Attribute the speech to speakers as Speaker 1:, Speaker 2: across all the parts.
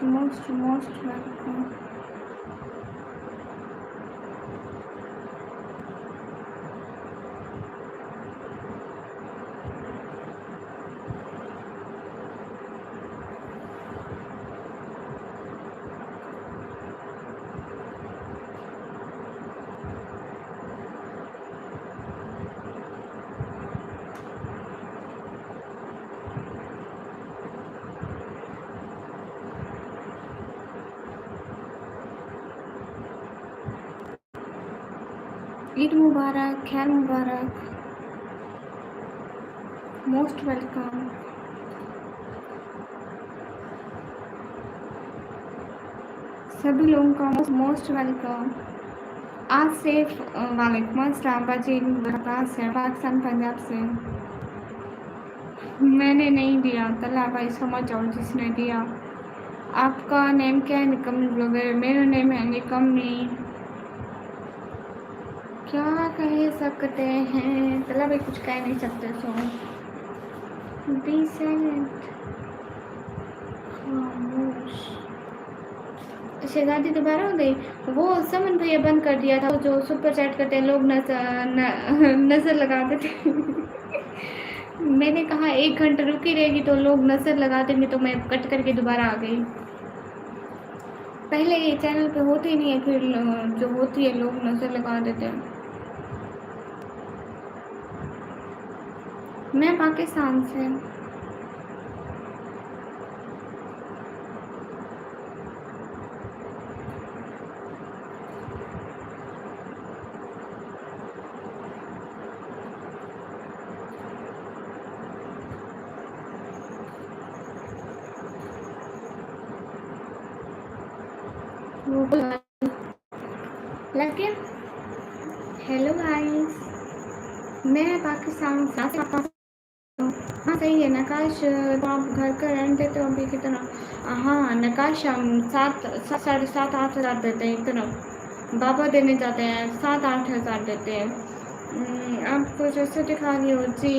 Speaker 1: most welcome. Eid Mubarak, Khair Mubarak, most welcome. सभी लोगों का most welcome. आसिफ वालेकुम अस्सलाम बाजी कहाँ से? पाकिस्तान पंजाब से. मैंने नहीं दिया, तला भाई समझ जाओ जिसने दिया. आपका नेम क्या है? निकम ब्लॉगर. मेरा नेम है निकम्मी. क्या कह सकते हैं? तला भाई कुछ कह नहीं सकते. सो 20 सेकंड खामोश. शहजादी दोबारा हो गई. वो समन भैया बंद कर दिया था, जो सुपर चैट करते हैं लोग नजर लगाते थे. मैंने कहा 1 घंटा रुकी रहेगी तो लोग नजर लगा देंगे, तो मैं कट करके दोबारा आ गई. पहले ये चैनल पे होती नहीं है, फिर जो होती है लोग नजर लगा देते हैं. मैं पाकिस्तान से. लग गया. हेलो गाइस, मैं पाकिस्तान से. हाँ सही है नकाश. तो आप घर का रेंट देते हो अभी कितना? हाँ नकाश हम 7,500-8,000 देते हैं इतना. बाबा देने जाते हैं 7-8 हज़ार देते हैं. आप कुछ ऐसे दिखा रही हो जी.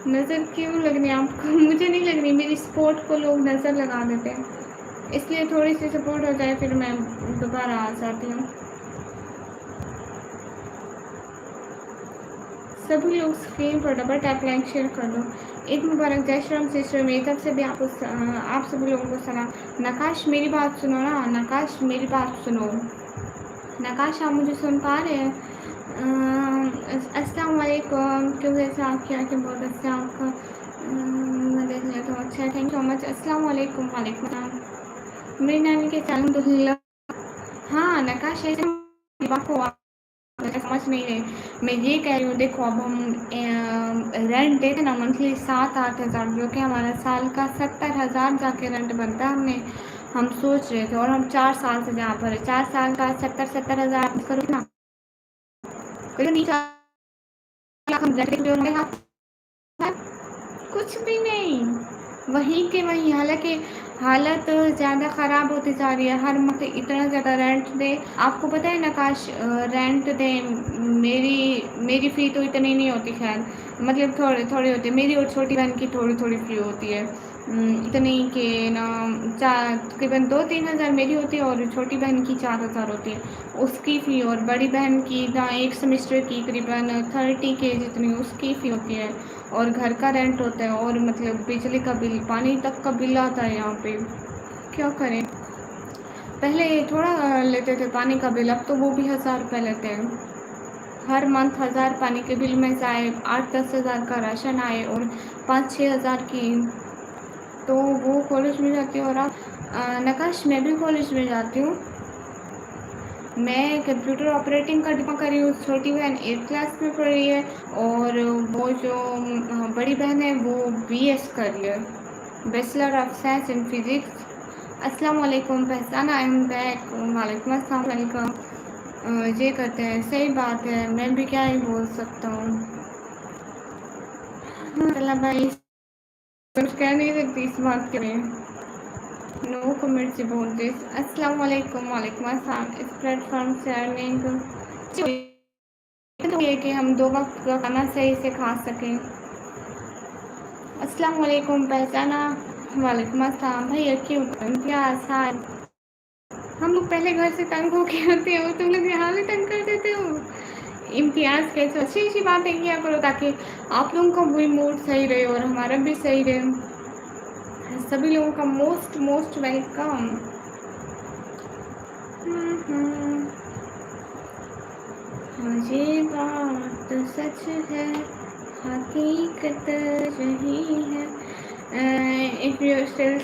Speaker 1: नज़र क्यों लगनी आपको? मुझे नहीं लगनी, मेरी सपोर्ट को लोग नज़र लगा देते हैं, इसलिए थोड़ी सी सपोर्ट हो जाए फिर मैं दोबारा आ जाती हूँ. सभी लोग स्क्रीन पर डबल टैप लाइक शेयर कर दो. ईद मुबारक. जय श्री राम सिस्टर. मेरी तरफ से भी आप सभी लोगों को सलाम. नकाश मेरी बात सुनो ना. नकाश मेरी बात सुनो. नकाश आप मुझे सुन पा रहे हैं? अस्सलाम वालेकुम. क्यों जैसे आप क्या बहुत अच्छा आपका मैं देख लेता हूँ. अच्छा थैंक यू सो मच. अस्सलाम वालेकुम. वालेकुम सलाम. मेरी नानी के अलहम्दुलिल्लाह. हाँ नकाश ऐसे बात को समझ नहीं रहे. मैं ये कह रही हूँ देखो, अब हम रेंट देते ना मंथली 7-8 हज़ार, जो कि हमारा साल का 70,000 जाके रेंट बनता है. हम सोच रहे थे, और हम 4 साल से जहाँ पर 4 साल का 70,000 करो ना, नहीं 4 लाख हम कुछ भी नहीं. वहीं के वहीं. हालांकि हालत ज़्यादा ख़राब होती जा रही है. हर महीने इतना ज़्यादा रेंट दे. आपको पता है नकाश रेंट दे. मेरी फ़ी तो इतनी नहीं होती, खैर मतलब थोड़ी थोड़ी होती है. मेरी और छोटी बहन की थोड़ी थोड़ी फ़ी होती है. इतनी कि ना तकरीबन 2-3 हज़ार मेरी होती है, और छोटी बहन की 4 हज़ार होती है उसकी फ़ी. और बड़ी बहन की ना 1 सेमेस्टर की करीबन 30K जितनी उसकी फ़ी होती है. और घर का रेंट होता है, और मतलब बिजली का बिल, पानी तक का बिल आता है यहाँ पे. क्या करें? पहले थोड़ा लेते थे पानी का बिल, अब तो वो भी 1,000 रुपये लेते हैं. हर मंथ 1,000 पानी के बिल में से आए, 8-10 हज़ार का राशन आए, और 5-6 हज़ार की. तो वो कॉलेज में जाती हूँ. और आप नकाश मैं भी कॉलेज में जाती हूँ. मैं कंप्यूटर ऑपरेटिंग का डिप्लोमा कर रही हूँ. छोटी बहन 8th क्लास में पढ़ रही है, और वो जो बड़ी बहन है वो BS कर रही है, bachelor of science in physics. अस्सलाम वालेकुम पहचाना. I am back. वालेकुम अस्सलाम वालेकुम. ये करते हैं. सही बात है, मैं भी क्या ही बोल सकता हूँ. अल्लाह भाई कुछ कह नहीं सकती इस बात के लिए. No comments about this. अस्सलाम वालेकुम. वालेकुम अस्सलाम. इस प्लेटफॉर्म से अर्निंग तो ये कि हम 2 वक्त का खाना सही से खा सकें. अस्सलाम वालेकुम पहचाना. وعلیکم السلام بھیا کیوں امتیاز ہائے ہم لوگ پہلے گھر سے تنگ ہو کے آتے ہو تم لوگ یہاں بھی تنگ کر دیتے ہو امتیاز کیسے اچھی اچھی باتیں کیا کرو تاکہ آپ لوگوں کا بھی موڈ صحیح رہے اور ہمارا بھی صحیح رہے سبھی لوگوں کا موسٹ موسٹ ویلکم یہ بات سچ ہے حقیقت رہی ہے if you are still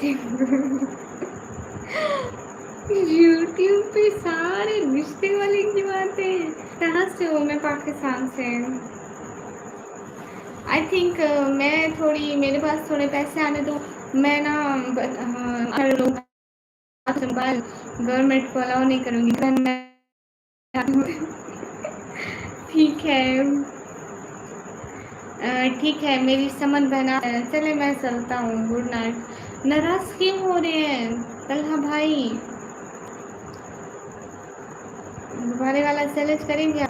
Speaker 1: YouTube پہ سارے رشتے والے کی باتیں کہاں سے ہوں میں پاکستان سے آئی تھنک میں تھوڑی میرے پاس تھوڑے پیسے آنے تو میں نا گورنمنٹ کو الاؤ نہیں کروں گی ٹھیک ہے ٹھیک ہے میری سمجھ بنا چلے میں چلتا ہوں گڈ نائٹ ناراض کیوں ہو رہے ہیں طلحہ بھائی دوبارے والا چیلنج کریں گے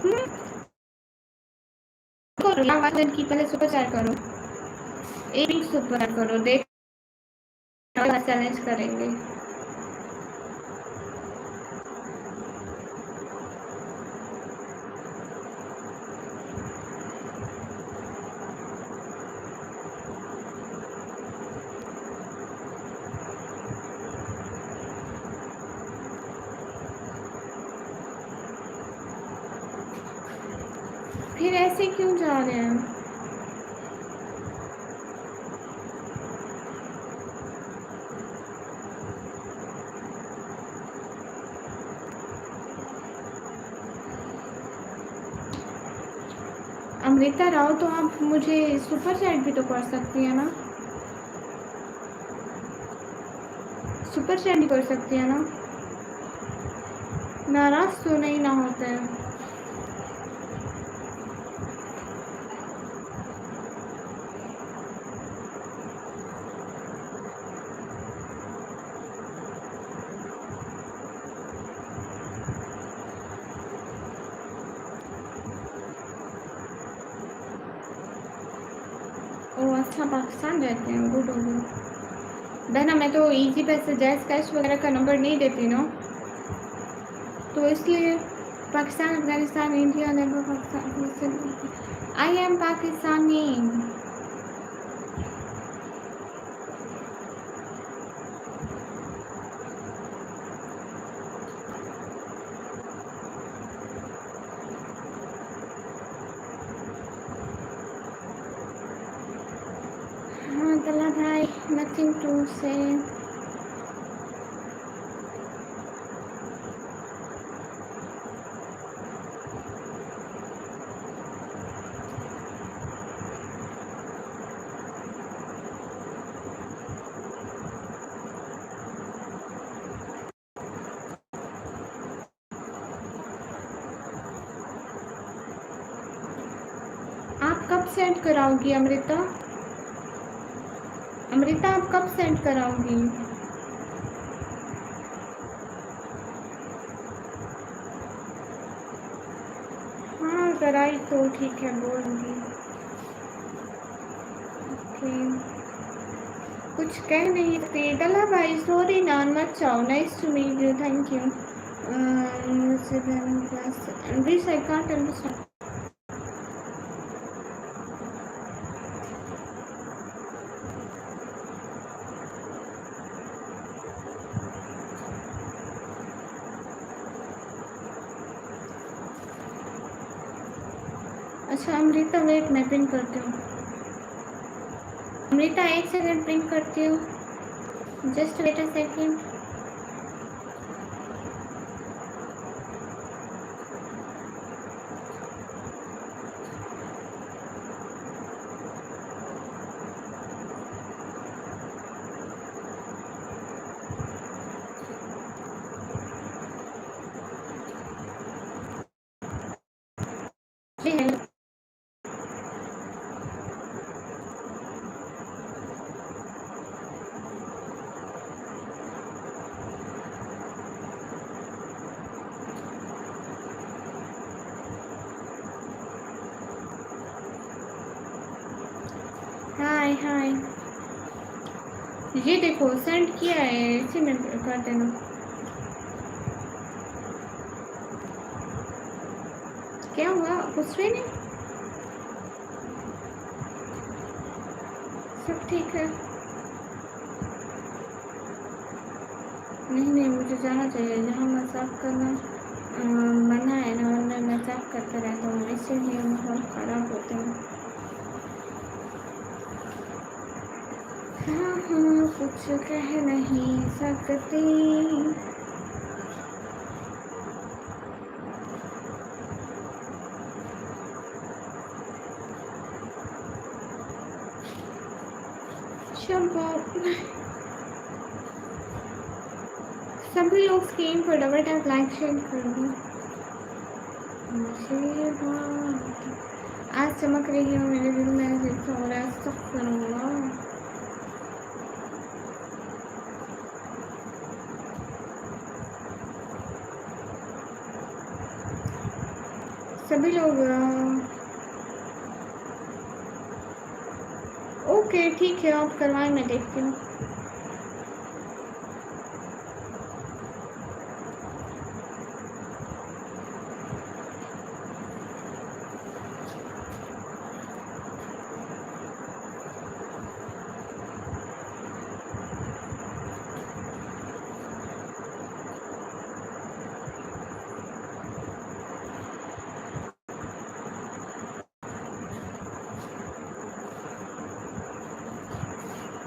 Speaker 1: کی پہلے سپر چیٹ کرو ایک سپر کرو دیکھ چیلنج کریں گے پھر ایسے کیوں جا رہے ہیں امرتا راؤ تو آپ مجھے سپر چیٹ بھی تو کر سکتی ہیں نا سپر چیٹ بھی کر سکتی ہیں نا ناراض تو نہیں نہ ہوتے او اچھا پاکستان رہتے ہیں گڈ ہو گڈ بہنا میں تو ایزی پیسے جیز کیش وغیرہ کا نمبر نہیں دیتی نا تو اس لیے Pakistan Afghanistan India Nepal Pakistan I am Pakistani ہاں طلحہ بھائی نتھنگ ٹو سے آپ کب سینڈ کراؤ گی امرتا امرتا آپ کب سینڈ کراؤ گی ہاں کرائی تو ٹھیک ہے بولوں گی کچھ کہہ نہیں سکتی طلحہ بھائی سوری نان مت چاہو nice to meet you thank you this I can't understand اچھا امرتا ویٹ میں پرنٹ کرتی ہوں امرتا ایک سیکنڈ پرنٹ کرتی ہوں جسٹ ویٹ اے سیکنڈ ہائے ہائے یہ دیکھو سینڈ کیا ہے، اسی میں کر دینا. کیا ہوا؟ کچھ بھی نہیں، سب ٹھیک ہے. نہیں نہیں، مجھے جانا چاہیے. جہاں مذاق کرنا منع ہے نا، اور میں مذاق کرتے رہتا ہوں، اسی لیے ماحول خراب ہوتے ہیں. ہاں ہاں، کچھ کہہ نہیں سکتی. شمپو. سبھی لوگ اسکرین پر ڈبل ٹیپ لائک شیئر کر دیں. مجھے بات آج چمک رہی ہوں، میرے دل میں ذکر ہو رہا ہے، استغفر اللہ. سبھی لوگ اوکے ٹھیک ہے، آپ کروائیں، میں دیکھتی ہوں.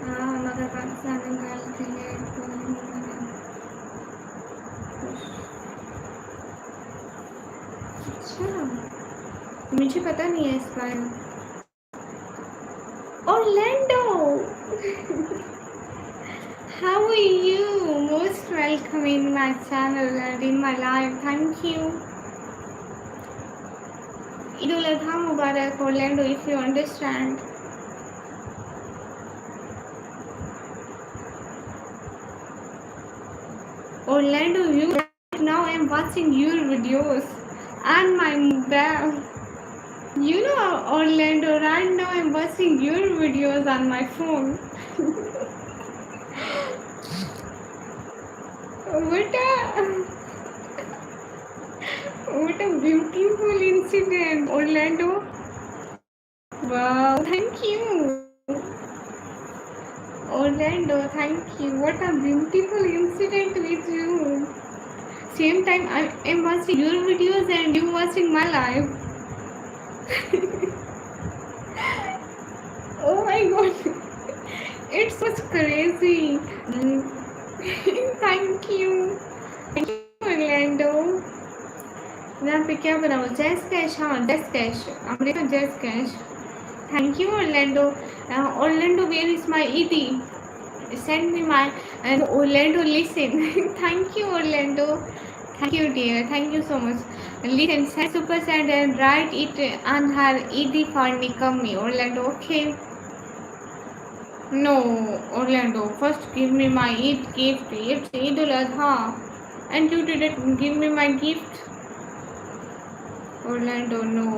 Speaker 1: ہاں، مگر پاکستان بنگال کے لیے اچھا، مجھے پتا نہیں ہے اس بارے میں. Orlando, how are you? Most welcome in my channel and in my life. Thank you. Eid ul Adha Mubarak, Orlando, if you understand. Orlando, you right now I'm watching your videos and my mobile. You know, Orlando, right now I'm watching your videos on my phone. What a beautiful incident, Orlando. Wow, thank you. Orlando, thank you. What a beautiful incident with you. Same time I am watching your videos and you watching my live. Oh my god. It's such crazy. Thank you. Thank you, Orlando. یہاں پہ کیا بنا ہوا؟ Jazz cash. ہاں jazz cash, امریکہ jazz cash. Thank you Orlando. Orlando, where is my ED? Send me my and Orlando, listen. Thank you Orlando. Thank you dear. Thank you so much. Listen, send super send and write it on her ED for Nikami. Orlando, okay? No, Orlando. First give me my Eid gift. It's Eid ul Adha. And you didn't give me my gift. Orlando, no.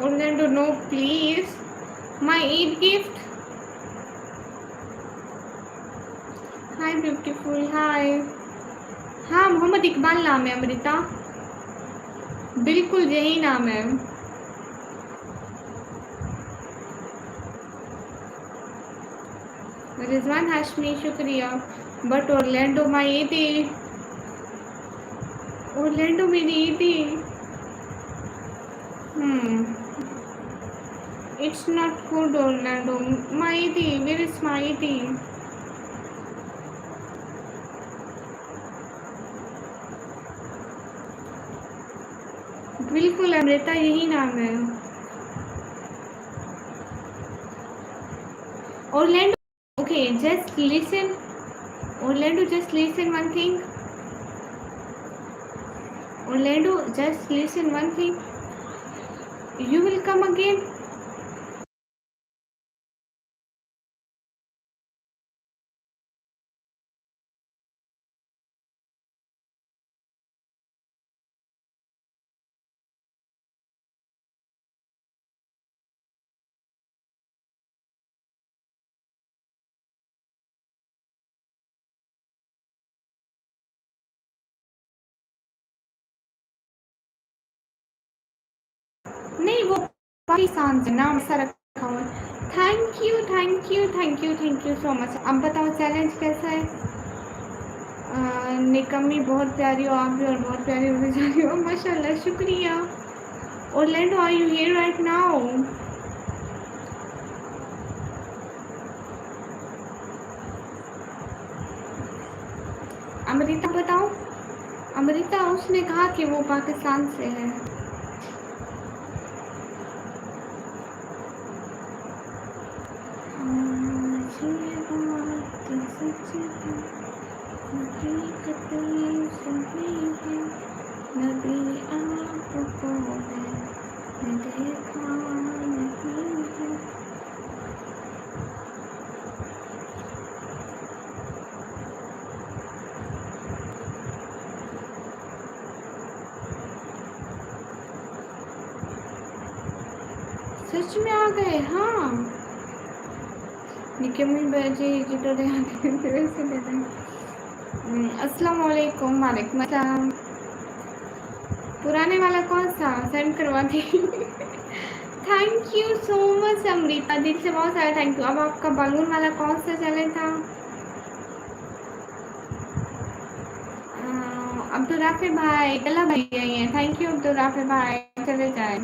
Speaker 1: Orlando, no, please. My Eid gift. Hi, beautiful. Hi. ہاں، محمد اقبال نام ہے امرتا. بالکل یہی نام ہے. رضوان ہاشمی، شکریہ. But Orlando my عیدی. Orlando میری عیدی. It's not good Orlando. My عیدی، ویئر از مائی عیدی؟ بالکل امرتا یہی نام ہے. Orlando. Okay, just listen. Orlando, just listen one thing. Orlando, just listen one thing. You will come again. नहीं वो पाकिस्तान से नाम ऐसा रखा हुआ है। Thank you thank you thank you thank you so much. अब बताओ चैलेंज कैसा है? निकम्मी बहुत प्यारी हो आप भी, और बहुत प्यारी होने जा रही हो माशाल्लाह, शुक्रिया। Orlando, are you here right now? Amrita बताओ। अमृता उसने कहा कि वो पाकिस्तान से है। सच में आ गए? हाँ निकम्मी बजे जिधर से दे दें। अस्सलाम वालेकुम। वालेकुम अस्सलाम। पुराने वाला कौन सा सेंड करवा दी? Thank you so much Amrita, दिल से बहुत सारा थैंक यू। अब आपका बालून वाला कौन सा चैलेंज था? अब्दुल राफे भाई, कला भाई आई हैं। थैंक यू अब्दुल राफे भाई, चले जाए।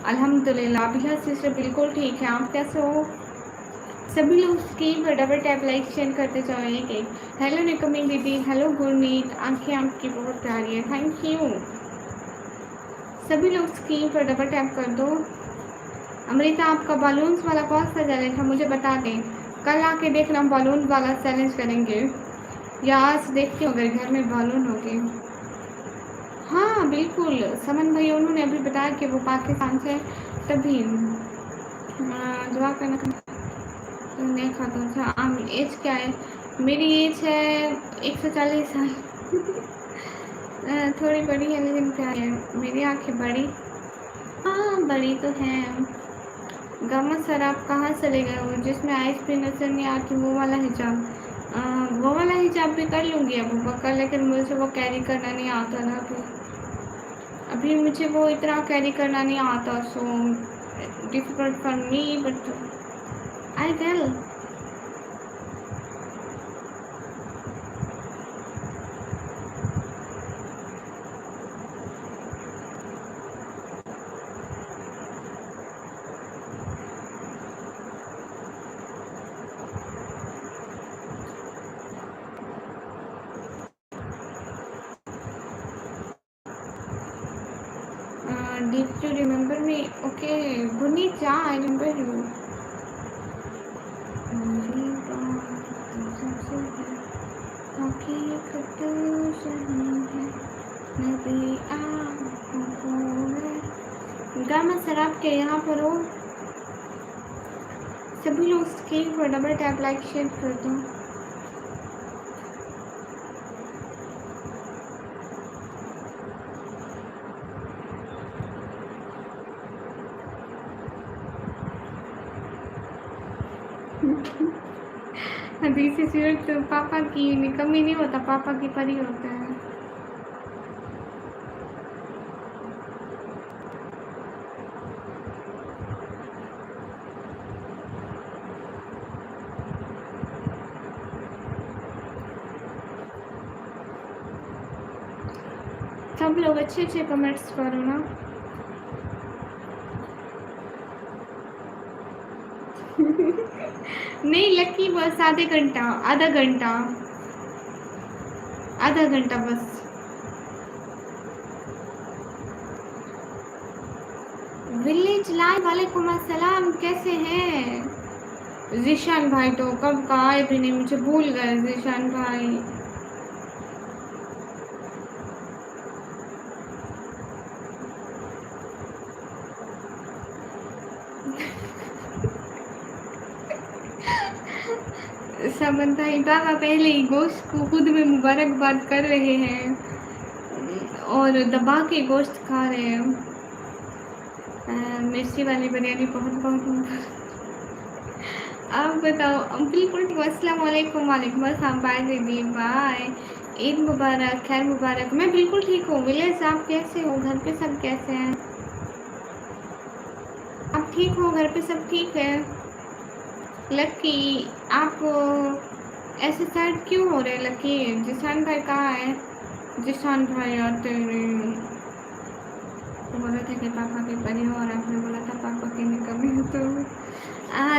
Speaker 1: अल्हम्दुलिल्लाह अभिया सिस्टर बिल्कुल ठीक है, आप कैसे हो? सभी लोग स्क्रीन पर डबल टैप लाइक शेयर करते जाओ एक एक। हेलो निकमी दीदी, हेलो गुरमीत, आंखें आपकी बहुत प्यारी है, थैंक यू। सभी लोग स्क्रीन पर डबल टैप कर दो। अमृता आपका बालून्स वाला कौन सा चैलेंज था मुझे बता दें, कल आके देखना बालून वाला चैलेंज करेंगे, या आज देखते हो अगर घर में बालून हो गए। हाँ बिल्कुल, समन भाई उन्होंने अभी बताया कि वो पाकिस्तान से, तभी दुआ करना। नहीं खाता था। एज क्या है मेरी? एज है 140 साल। थोड़ी बड़ी है लेकिन क्या है, मेरी आंखें बड़ी, हाँ बड़ी तो हैं। गमा सर आप कहाँ चले गए हो? जिसमें आइस भी नजर नहीं आती वो वाला हिजाब। वो वाला हिजाब भी कर लूँगी अब बकर, लेकिन मुझे वो कैरी करना नहीं आता ना, तो अभी मुझे वो इतना कैरी करना नहीं आता, so difficult for me, but I will. Did you remember me? Okay, Guneet, yeah, I remember you. Gamma sir आप के यहाँ पर हो? सभी लोग स्क्रीन पर डबल टैप लाइक शेयर कर दो। हदीसी सूरत तो पापा की कमी नहीं होता, पापा की परी होता है। सब लोग अच्छे अच्छे कमेंट्स करो ना। नहीं लकी, बस आधे घंटा, आधा घंटा, आधा घंटा बस। विलेज लाइव, वालेकुम अस्सलाम, कैसे हैं? जिशान भाई तो कब का आए भी नहीं, मुझे भूल गए जिशान भाई। समन भाई बाबा पहले ही गोश्त को खुद में मुबारकबाद कर रहे हैं और दबा के गोश्त खा रहे हैं। मिर्ची वाली बिरयानी बहुत बहुत। आप बताओ? बिल्कुल ठीक। अस्सलाम वालेकुम। वालेकुम अस्सलाम। बाय दीदी, बाय। ईद मुबारक, खैर मुबारक। मैं बिल्कुल ठीक हूँ। विलेज आप कैसे हो? घर पे सब कैसे हैं? ٹھیک ہو؟ گھر پہ سب ٹھیک ہے؟ لکی آپ ایسے سیڈ کیوں ہو رہے لکی؟ جسان بھائی کہاں ہے؟ جسان بھائی آتے بولا تھا کہ پاپا کی پری ہو، اور آپ نے بولا تھا پاپا کی نہیں کمی ہو تو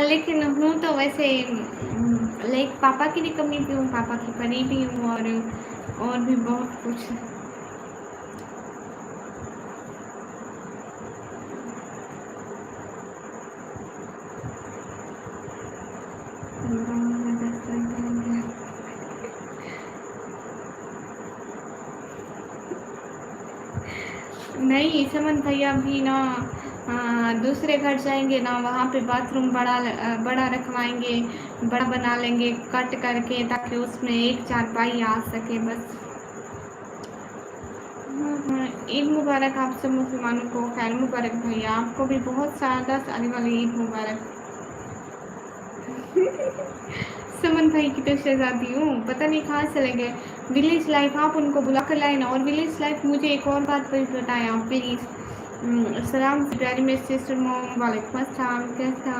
Speaker 1: لیکن ہوں تو ویسے لائک پاپا کی بھی کمی بھی ہوں، پاپا کی پری بھی ہوں، اور بھی بہت کچھ. نہیں سمن بھیا بھی نا دوسرے گھر جائیں گے نا، وہاں پہ باتھ روم بڑا رکھوائیں گے، بڑا بنا لیں گے کٹ کر کے، تاکہ اس میں ایک چارپائی آ سکے بس. عید مبارک آپ سب مسلمانوں کو، خیر مبارک بھیا، آپ کو بھی بہت سادہ آنے والی عید مبارک. سمن بھائی کی تو شہزادی ہوں، پتہ نہیں کہاں چلے گئے. ولیج لائف آپ ان کو بلا کر لائیں نا. اور ولیج لائف مجھے ایک اور بات بتائیں آپ پلیز. السلام پیاری میری سسٹر موم، وعلیکم السلام، کیسا؟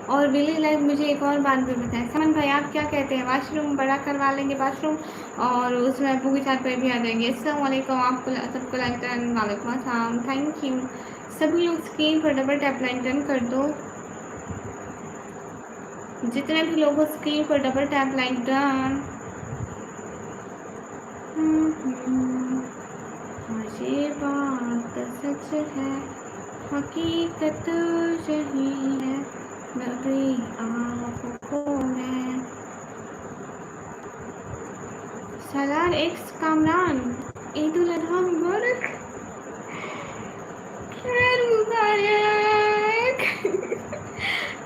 Speaker 1: اور ولیج لائف مجھے ایک اور بات بھی بتائیں. سمن بھائی آپ کیا کہتے ہیں، واش روم بڑا کروا لیں گے باتھ روم، اور اس میں ابو کے ساتھ پہ بھی آ جائیں گے. السلام علیکم، آپ کو سب کو لائک ڈن. وعلیکم السلام، تھینک یو. سبھی لوگ اسکرین پر ڈبل ٹیپ لائک ڈن کر دو. جتنے بھی لوگوں اسکرین پر ڈبل ٹیپ لائک ڈن. یہ بات سچ ہے، حقیقت یہی ہے، نبی آپ کو میں. سالار ایکس کامران، عید الاضحیٰ مبارک. خیر مبارک.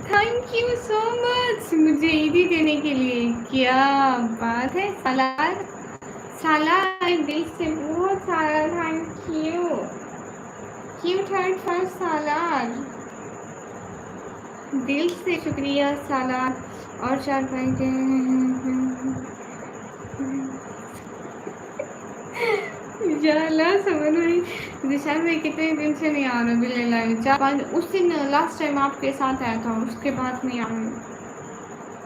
Speaker 1: تھینک یو سو مچ مجھے عیدی دینے کے لیے. کیا بات ہے سالار، سالار دل سے بہت سارا thank you. Cute heart for Salar, دل سے شکریہ سالار. اور چار بھائی کے یا اللہ سمجھ نہیں. ذیشان بھائی کتنے دن سے نہیں آ رہے بلے لائن. اس دن لاسٹ ٹائم آپ کے ساتھ آیا تھا، اس کے بعد نہیں آ رہے.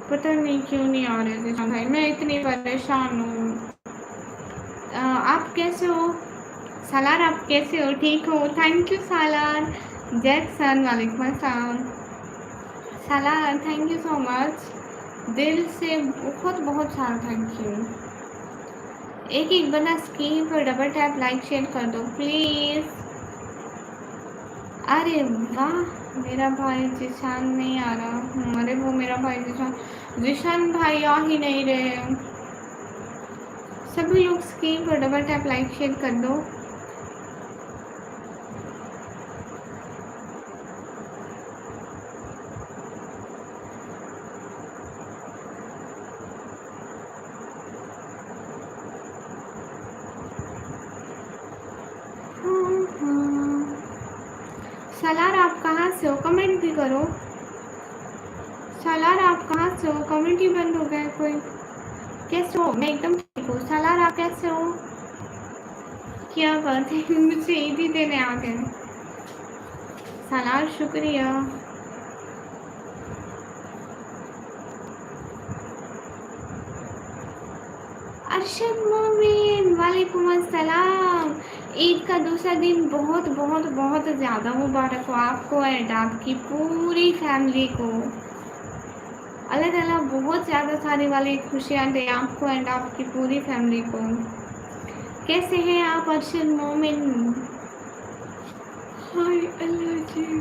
Speaker 1: پتہ نہیں کیوں نہیں آ رہے ذیشان بھائی، میں اتنی پریشان ہوں. آپ کیسے ہو سالار؟ آپ کیسے ہو؟ ٹھیک ہو؟ Thank you Salar. جیکسن، وعلیکم السلام. سالار تھینک یو سو مچ، دل سے بہت بہت سارا تھینک یو. ایک ایک بندہ اسکرین پر ڈبل ٹیپ لائک شیئر کر دو پلیز. ارے واہ، میرا بھائی ذیشان نہیں آ رہا. ارے وہ میرا بھائی ذیشان بھائی آ ہی نہیں رہے. سبھی لوگ اسکرین پر ڈبل ٹیپ لائک شیئر کر دو. سالار آپ کہاں سے ہو؟ کمنٹ بھی کرو. سالار آپ کہاں سے ہو؟ کمنٹ ہی بند ہو گیا کوئی. کیسے ہو؟ میں ایک دم ٹھیک ہوں. سالار آپ کیسے ہو؟ کیا بات ہے، مجھے عیدی دینے آ گئے. سالار شکریہ. ارشد مومن، وعلیکم السلام. عید کا دوسرا دن بہت بہت بہت زیادہ مبارک ہو آپ کو اینڈ آپ کی پوری فیملی کو. اللہ تعالیٰ بہت زیادہ سارے والی خوشیاں دے آپ کو اینڈ آپ کی پوری فیملی کو. کیسے ہیں آپ ارشد مومن؟ ہائے اللہ جی.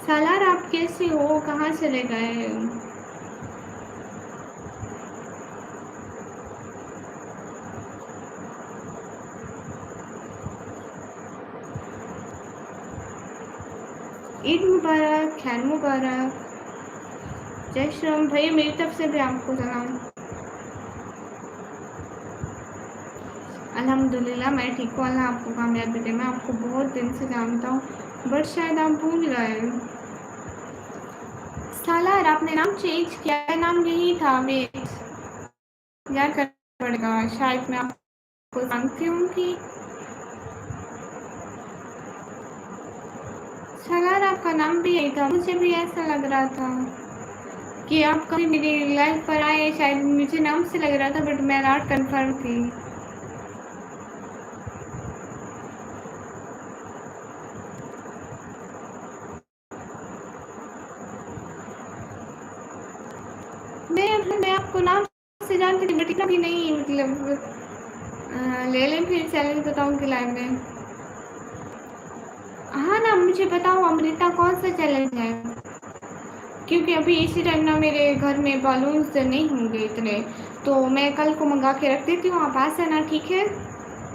Speaker 1: سالار آپ کیسے ہو؟ کہاں چلے گئے؟ عید مبارک، خیر مبارک. جے شرم بھائی میری طرف سے بھی آپ کو سلام. الحمدللہ میں ٹھیک ہوں، اللہ آپ کو کامیابی دے. میں آپ کو بہت دن سے جانتا ہوں بٹ شاید آپ بھول گئے. سالار آپ نے نام چینج کیا ہے؟ نام یہی تھا. ویٹ کیا کر पड़ गया। शायद मैं आपको जानती हूँ कि सलार आपका नाम भी यही था। मुझे भी ऐसा लग रहा था कि आप कभी मेरी लाइफ पर आए, शायद मुझे नाम से लग रहा था, बट मैं नॉट कन्फर्म थी। मैं आपको नाम से जानती थी, बट इतना भी नहीं, मतलब ले लें फिर चैलेंज बताऊँ कि लाइव में। हाँ ना, मुझे बताओ अमृता कौन सा चैलेंज है, क्योंकि अभी इसी टाइम ना मेरे घर में बलून्स नहीं होंगे इतने, तो मैं कल को मंगा के रख देती हूँ। आप पास है ना, ठीक है।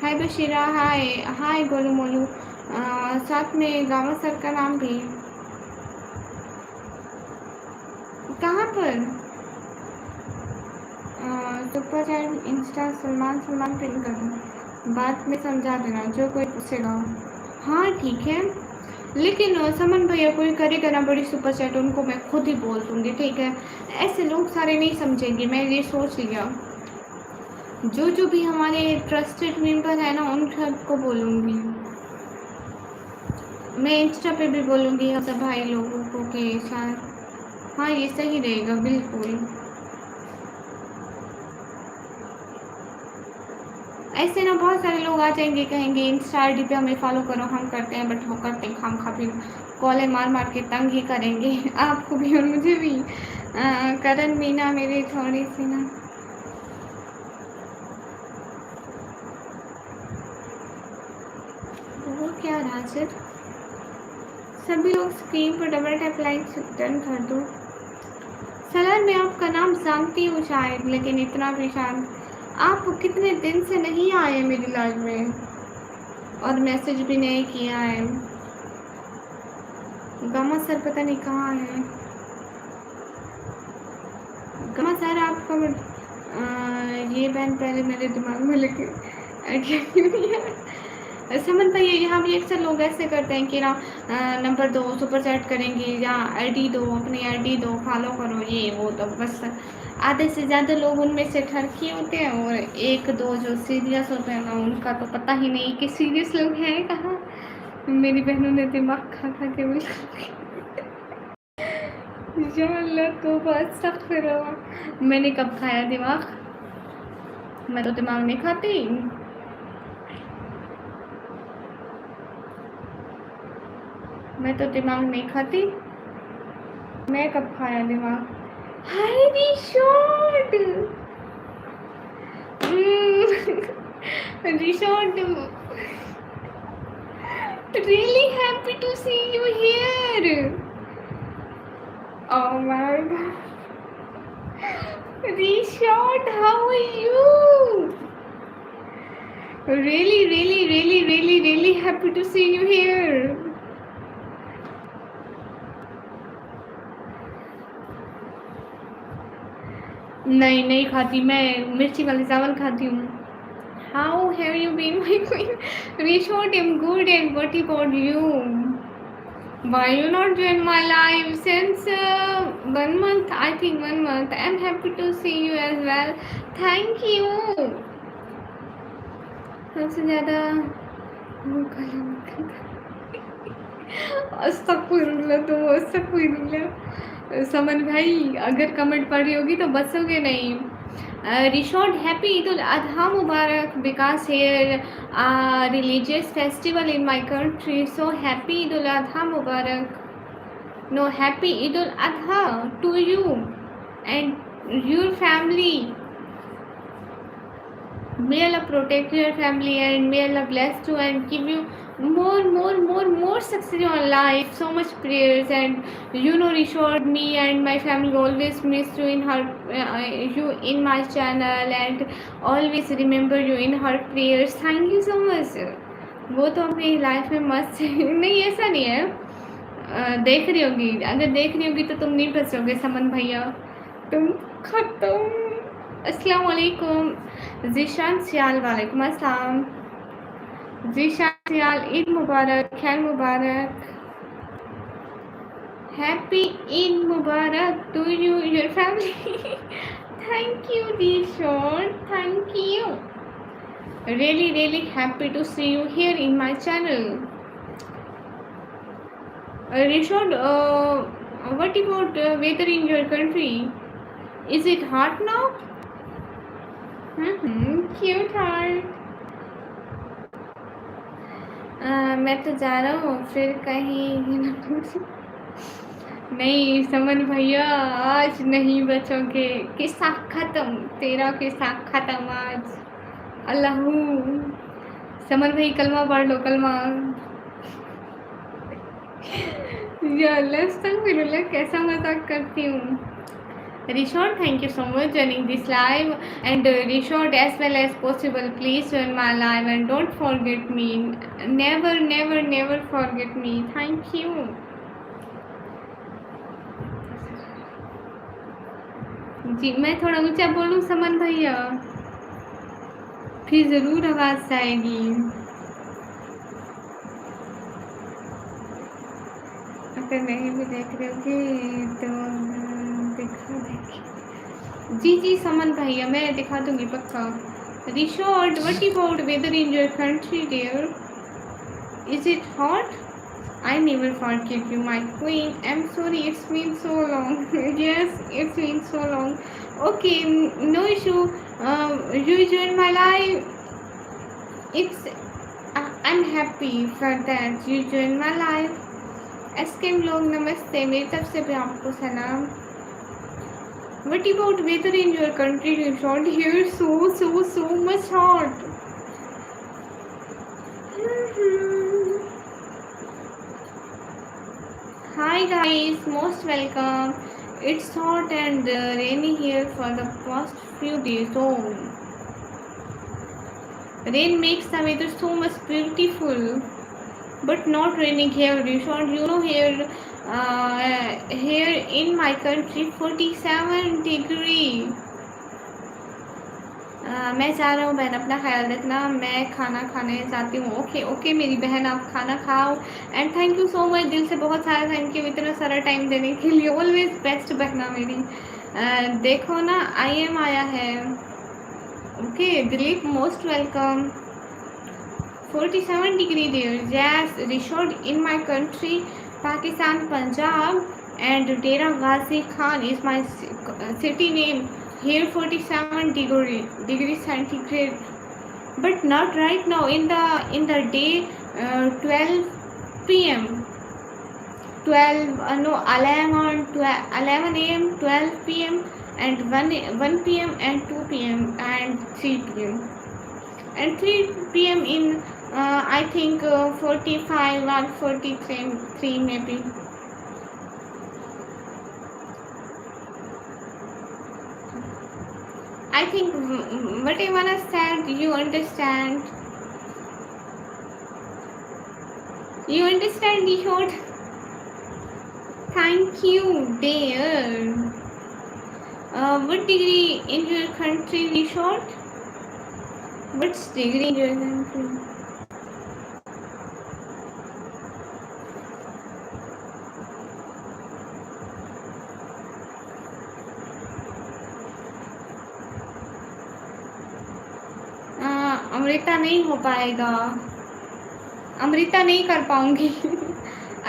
Speaker 1: हाय बशीरा, हाय हाय गोलू मोलू, साथ में गामा सर का नाम भी। कहाँ पर? Super chat Insta Salman Salman pin कर दूँ, बात में समझा देना जो कोई पूछेगा। हाँ ठीक है, लेकिन समन भैया कोई करेगा ना बड़ी सुपर चैट, उनको मैं खुद ही बोल दूँगी, ठीक है। ऐसे लोग सारे नहीं समझेंगे, मैं ये सोच लिया। जो भी हमारे ट्रस्टेड मेंबर है ना, उन सबको बोलूँगी। मैं इंस्टा पे भी बोलूँगी सब भाई लोगों को कि शायद, हाँ ये सही रहेगा बिल्कुल। ऐसे ना बहुत सारे लोग आ जाएंगे, कहेंगे इंस्टा आई डी पे हमें फॉलो करो, हम करते हैं, बट वो करते हैं खाम खा, फिर कॉलें मार मार के तंग ही करेंगे आपको भी और मुझे भी। करण मीना मेरी थोड़ी सी ना, वो क्या राजर, सभी लोग स्क्रीन पर डबल टैप लाइक डन कर दो। सलार मैं आपका नाम जानती हूँ शायद, लेकिन इतना भी शायद आप कितने दिन से नहीं आए मेरी लाइफ में, और मैसेज भी नहीं किया है। गमा सर पता नहीं कहाँ है। गमा सर आपका ये बैन पहले मेरे दिमाग में लेके आइडिया क्यों नहीं है। समझ पाइए, यहाँ भी अक्सर लोग ऐसे करते हैं कि ना नंबर दो, सुपर चैट करेंगे, या आईडी दो, अपनी आईडी दो, फॉलो करो, ये वो, तो बस आधे से ज़्यादा लोग उनमें से ठरकी होते हैं, और एक दो जो सीरियस होते हैं ना, उनका तो पता ही नहीं कि सीरियस लोग हैं कहाँ। मेरी बहनों ने दिमाग खा खा के बिल्कुल या अल्लाह तो बस सख्त फिर। मैंने कब खाया दिमाग, मैं तो दिमाग नहीं खाती। मैं तो दिमाग नहीं खाती, मैं कब खाया दिमाग। हाय रिशोट, रिशोट, really happy to see you here. Oh my god, Rishot, how are you? Really happy to see you here. नहीं खाती, मैं मिर्ची वाले चावल खाती हूँ। How have you been, my queen? Rishot, I'm good, and what about you? Why you not join my live since 1 month? I think 1 month. I'm happy to see you as well. Thank you. सबसे ज़्यादा अस्तगफिरुल्लाह। समन भाई अगर comment पढ़ रही होगी तो बसोगे नहीं। रिशोट happy Eid ul Adha मुबारक, because here religious festival in my country, so happy Eid ul Adha Mubarak. No, happy Eid ul Adha to you and your family. May Allah protect your family, and may Allah bless you and give you more success in your life. So much prayers, and you know, Rishod, me and my family always miss you in her, you in my channel, and always remember you in her prayers. Thank you so much. वो तो अपनी life में मस्त नहीं, ऐसा नहीं है। देख रही होगी, अगर देख रही होगी तो तुम नहीं फंसोगे समन भैया, तुम खत्म। अस्सलाम वालेकुम जीशान सियाल, वालेकुम अस्सलाम जीशान सियाल, Eid Mubarak, Khair Mubarak, happy Eid Mubarak to you your family. Thank you, Rishod. Thank you. Really, really happy to see you here in my channel. Rishod, what about weather in your country? Is it hot now? Cute heart. मैं तो जा रहा हूँ फिर कहीं नहीं समन भैया, आज नहीं बचोगे। किस्सा खत्म, तेरा किस्सा खत्म आज। अल्लाह, समन भाई कलमा पढ़ लो, कलमा। या अल्लाह, कैसा मजाक करती हूँ। Rishod, thank you so much joining this live, and Rishod, as well as possible, please join my live and don't forget me. Never, never, never forget me. Thank you. जी, मैं थोड़ा ऊंचा बोलूं समन भैया, फिर जरूर आवाज आएगी। अगर नहीं भी देख रहे होगे तो दिखा देंगे। जी जी समन भैया, मैं दिखा दूंगी पक्का। Rishod, what about weather in your country, dear? Is it hot? I never forget you, my queen. I'm sorry, it's been so long. Yes, it's been so long. Okay, no issue. You join my live. I'm happy for that. You join my live. एसकेम लोग नमस्ते, मेरी तरफ से भी आपको सलाम। What about weather in your country, Rishod? Here so much hot. Hi guys, most welcome. It's hot and rainy here for the past few days. Oh, rain makes the weather so much beautiful. But not raining here, Rishod. You know here in my country 47 degree. मैं जा रहा हूँ बहन, अपना ख्याल रखना, मैं खाना खाने जाती हूँ। ओके मेरी बहन, आप खाना खाओ। And thank you so much, दिल से बहुत सारा थैंक यू इतना सारा टाइम देने के लिए। ऑलवेज बेस्ट बहना मेरी। देखो ना, IM आया है। Okay Dilip, most welcome. 47 degree there. Yes, Rishod, in my country, Pakistan, Punjab, and Dera Ghazi Khan is my city name. Here 47 degree centigrade, but not right now. In the day, 12 p.m. 11 a.m., 12 p.m. and 1 p.m. and 2 p.m. and 3 p.m. and 3 p.m. in I think 45 or 43 maybe. I think whatever I said, you understand. You understand, Rishod? Thank you, dear. What degree in your country, Rishod? What's degree in your country? Amrita नहीं हो पाएगा, अमृता नहीं कर पाऊंगी।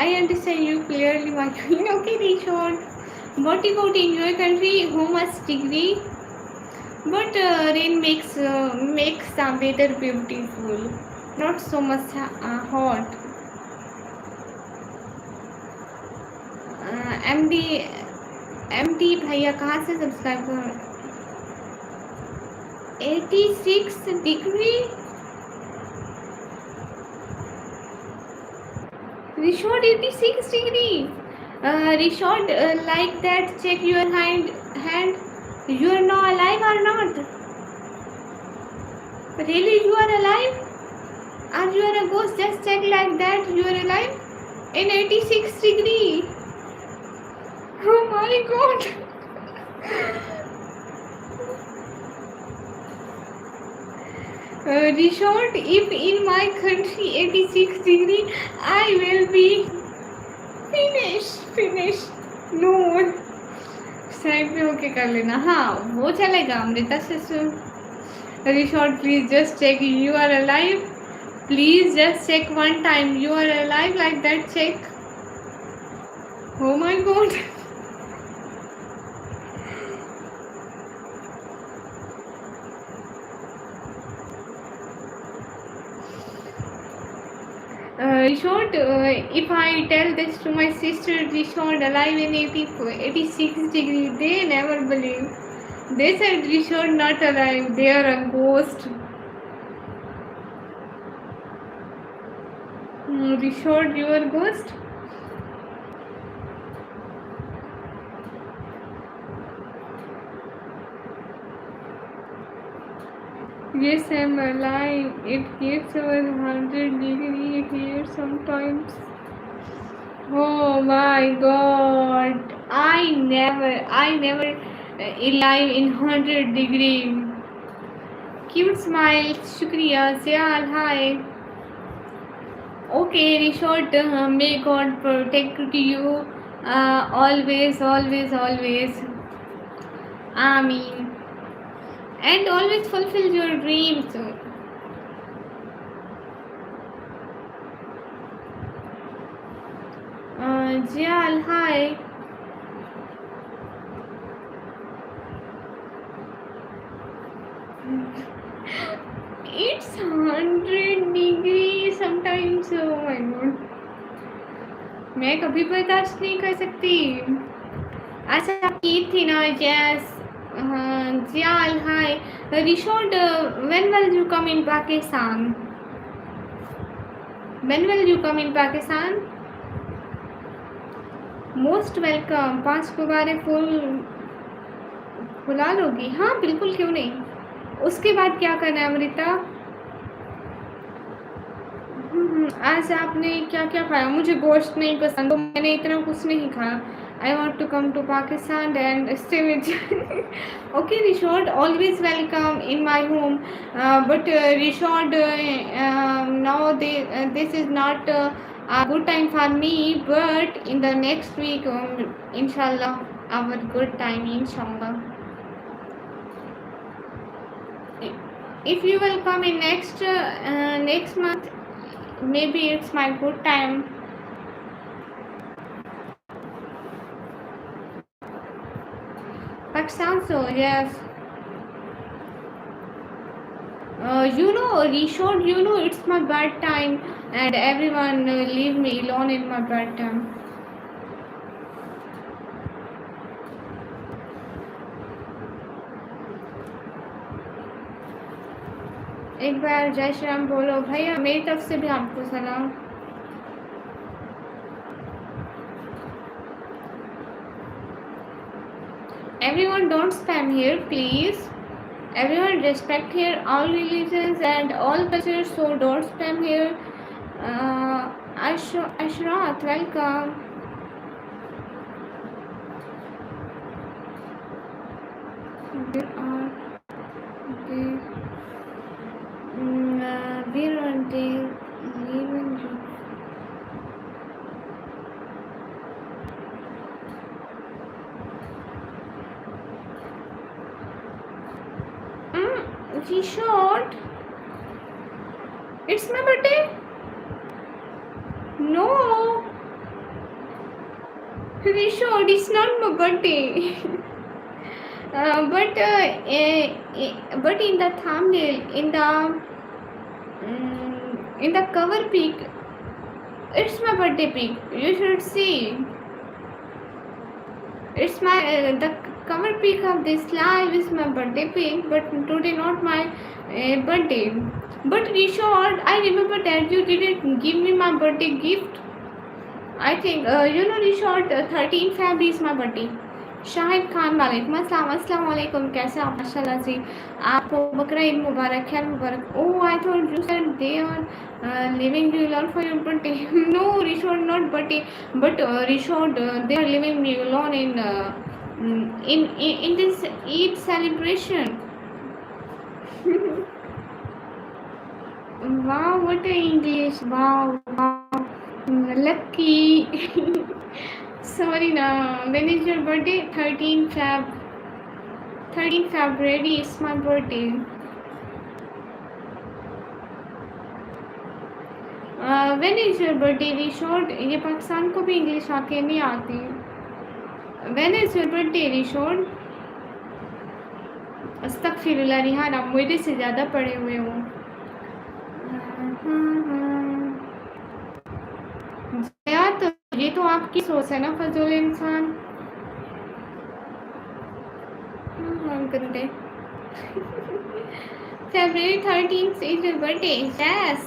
Speaker 1: I understand you clearly, my queen. Okay, Rishod. What about in your country? How much degree? But rain makes the weather beautiful, not so much hot. MD भैया कहाँ से subscribe कर? 86 degree. Rishod, 86 degree. Rishod, like that, check your hand. You are not alive or not? Really, you are alive? Or you are a ghost? Just check like that. You are alive in 86 degree. Oh my God. Rishod, if in my country 86 degree, I will be finished. No more. साइड पे होके कर लेना. हाँ वो चलेगा. अमृता से सुन. Rishod please just check you are alive. Please just check one time you are alive, like that. Check. Oh my god. Rishod, if I tell this to my sister, Rishod alive in 86 degree, they never believe. They said Rishod not alive, they are a ghost. Rishod, you are ghost? Yes, I'm alive. It gets over 100 degree here sometimes. Oh my god. I never alive in 100 degree. Cute smile. Shukriya. Ziyal, hi. Okay, Rishod, may God protect you always, always, always. Ameen. And always fulfill your dreams. Jial, hi. It's 100 degree sometimes. Oh my god. मैं कभी बर्दाश्त नहीं कर सकती. अच्छा आप की थी ना. Yes. Jial, hi. Rishod, when will you come in Pakistan? When will you come in Pakistan? Most welcome. 5 गुब्बारे फुला लोगी? हाँ बिल्कुल, क्यों नहीं. उसके बाद क्या करना है अमृता? आज आपने क्या क्या खाया? मुझे गोश्त नहीं पसंद तो मैंने इतना कुछ नहीं खाया. I want to come to Pakistan and stay with you. Okay, Rishod, always welcome in my home. But Rishod, now this is not a good time for me. But in the next week, inshallah, our good time, inshallah. If you will come in next month, maybe it's my good time. Pakistan, so yes. Rishod, it's my bad time and everyone leave me alone in my bad time. एक बार जय श्री राम बोलो भैया. मेरी तरफ से भी आपको सलाम. Everyone don't spam here, please. Everyone respect here all religions and all cultures, so don't spam here. Ashrat, welcome. Where are they? Where are they leaving you? Rishod, it's my birthday. No, Rishod, it's not my birthday. But in the thumbnail, in the cover pic, it's my birthday pic. You should see. It's my the cover pic of this live is my birthday pic, but today not my birthday. But Rishod, I remember that you didn't give me my birthday gift. I think Rishod, 13 February is my birthday. Shahid Khan, वालेकुम अस्सलाम. अस्सलाम वालेकुम. कैसे आप? माशाल्लाह से. आपको बकरा ईद मुबारक, खैर मुबारक. Oh, I thought you said they are leaving you alone for your birthday. No, Rishod, not birthday, but Rishod, they are leaving me alone in this Eid celebration. Wow, what a English! Wow. Lucky. Sorry, na. When is your birthday? 13 Feb. 13 February is my birthday. When is your birthday? Rishod? ये पाकिस्तान को भी English आके नहीं आती. When is your birthday, Rishod? अस्तगफिरुल्लाह Rihan, आप मेरे से ज़्यादा पढ़े हुए हो. यार तो ये तो आपकी सोच है ना फजूल इंसान. गंदे. February 13th is your birthday. Yes.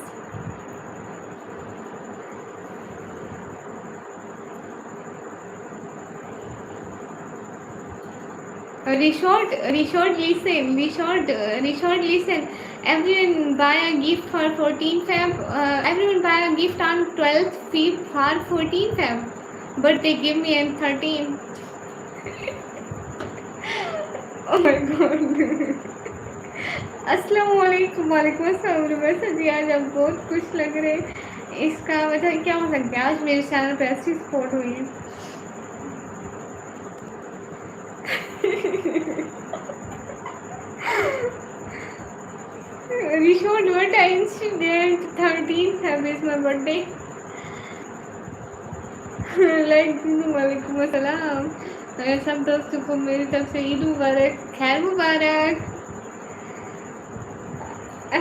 Speaker 1: Rishod, listen. Everyone buy a gift for 14 Feb. Everyone buy a gift on 12th Feb for 14 Feb. But they give me on 13. Oh my God. अस्सलाम वालेकुम. वालेकुम अस्सलाम. बस जी आज आप बहुत खुश लग रहे हैं. इसका वजह क्या हो सकता है? आज मेरे चैनल पे अच्छी सपोर्ट हुई है. Rishod, what incident? 13th Feb is my birthday. Like, वालेकुम अस्सलाम. सब दोस्तों को मेरी तरफ से ईद मुबारक, खैर मुबारक.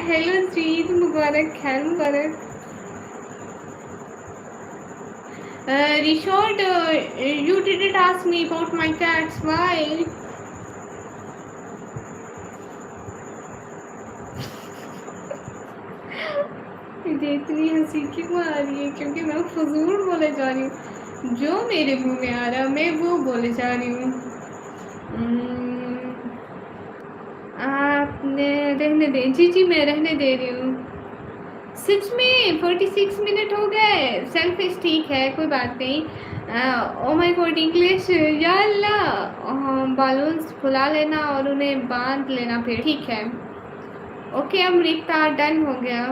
Speaker 1: Hello ji, Eid Mubarak, Khair Mubarak. Rishod, you didn't ask me about my cats. Why? मुझे इतनी हंसी क्यों आ रही है? क्योंकि मैं फजूल बोले जा रही हूँ. जो मेरे मुंह में आ रहा मैं वो बोले जा रही हूँ. आपने रहने दे. जी मैं रहने दे रही हूँ. सच में 46 मिनट हो गए. सेल्फिश ठीक है, कोई बात नहीं. Oh my God, English. या अल्लाह. बालून्स फुला लेना और उन्हें बांध लेना फिर. ठीक है. ओके अमृता, डन हो गया.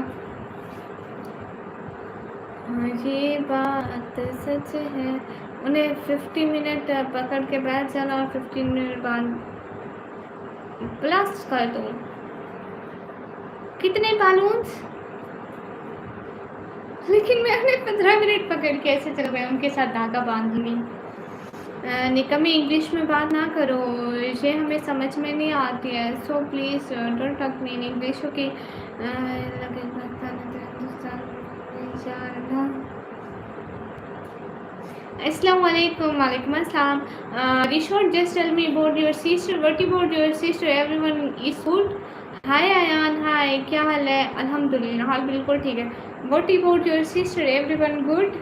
Speaker 1: ये बात सच है. उन्हें 50 मिनट पकड़ के बैठ जाना और 15 मिनट बाद ब्लास्ट कर दो. कितने बालून्स? लेकिन मैं उन्हें 15 मिनट पकड़ के ऐसे चल गए, उनके साथ धागा बांधूंगी. निकम्मी इंग्लिश में बात ना करो, ये हमें समझ में नहीं आती है. So please don't talk me in English. Okay. Assalamu alaikum. Walaikum assalam. Rishod, just tell me about your sister. What about your sister? Everyone is good. Hi Ayan. Hi. क्या हाल है? अल्हम्दुलिल्लाह, हाल बिल्कुल ठीक है. What about your sister? Everyone good?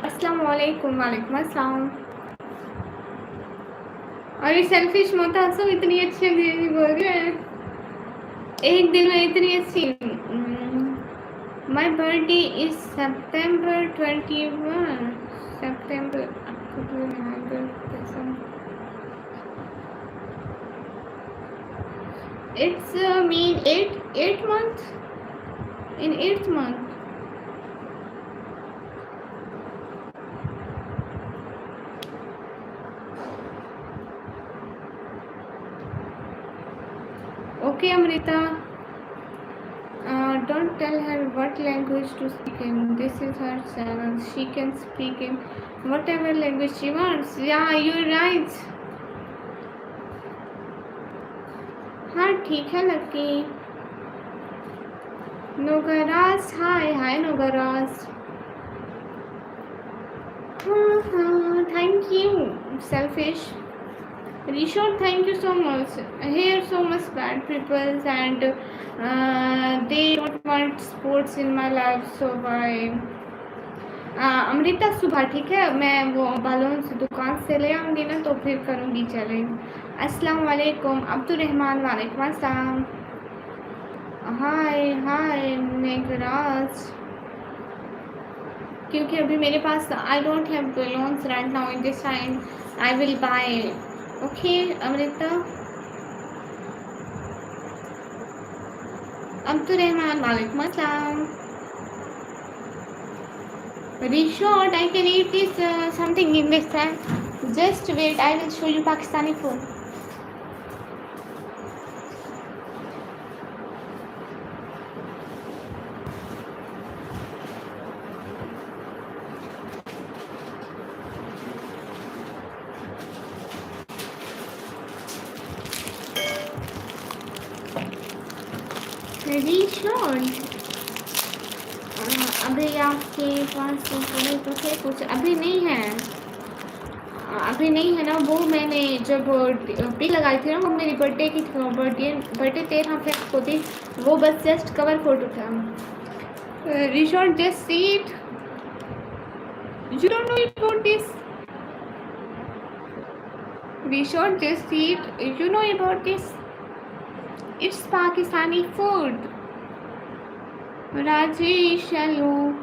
Speaker 1: अस्सलामु अलैकुम. वालेकुम अस्सलाम. और ये सेल्फिश मत हंसो, इतनी अच्छी अंग्रेजी बोल रही है. एक दिन में इतनी अच्छी. My birthday is September 21. September. It's mean 8 months. In 8th month. Okay, Amrita. Don't tell her what language to speak in. This is her channel. She can speak in whatever language she wants. Yeah, you're right. हाँ ठीक है lucky. Nograj. हाय नोगराज. हाँ thank you. Selfish. Rishod, thank you so much. Here so much bad people and they don't want sports in my life, so why? Amrita सुबह ठीक है, मैं वो balloon से दुकान से ले आऊँगी ना तो फिर करूँगी चैलेंज. अस्सलाम वालेकुम. अब्दुर्रहमान. वालेकुम अस्सलाम. हाय मेघराज. क्योंकि अभी मेरे पास I don't have balloons right now in this time. I will buy. Okay, Amrita. Abdurrahman, walaikum assalam. Rishod, I can eat this something in this time. Just wait, I will show you Pakistani food. Rishod, अभी आपके पास थोड़े तो थे कुछ, अभी नहीं है, अभी नहीं है ना। वो मैंने जब पिक लगाई थी ना, वो मेरी बर्थडे की थी, बर्थडे 13 फेब को थी, वो बस जस्ट कवर फोटो था। Rishod, just see it. You don't know about this. Rishod, just see it. You know about this. It's Pakistani food. Rajesh, hello.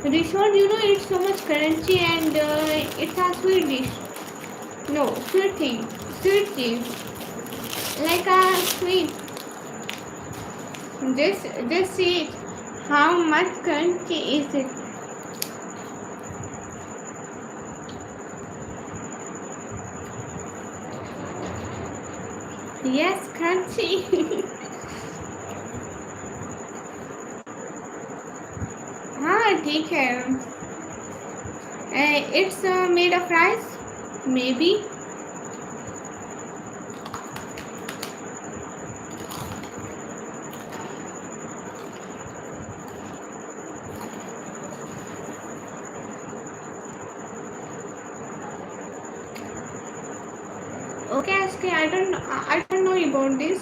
Speaker 1: Rishod, you know it's so much crunchy and it's a sweet dish. No, sweet thing. Sweet thing. Like a sweet. Just see it. How much crunchy is it? Yes, crunchy. हाँ ठीक है. It's made of rice, maybe. Okay, SK, I don't know about this.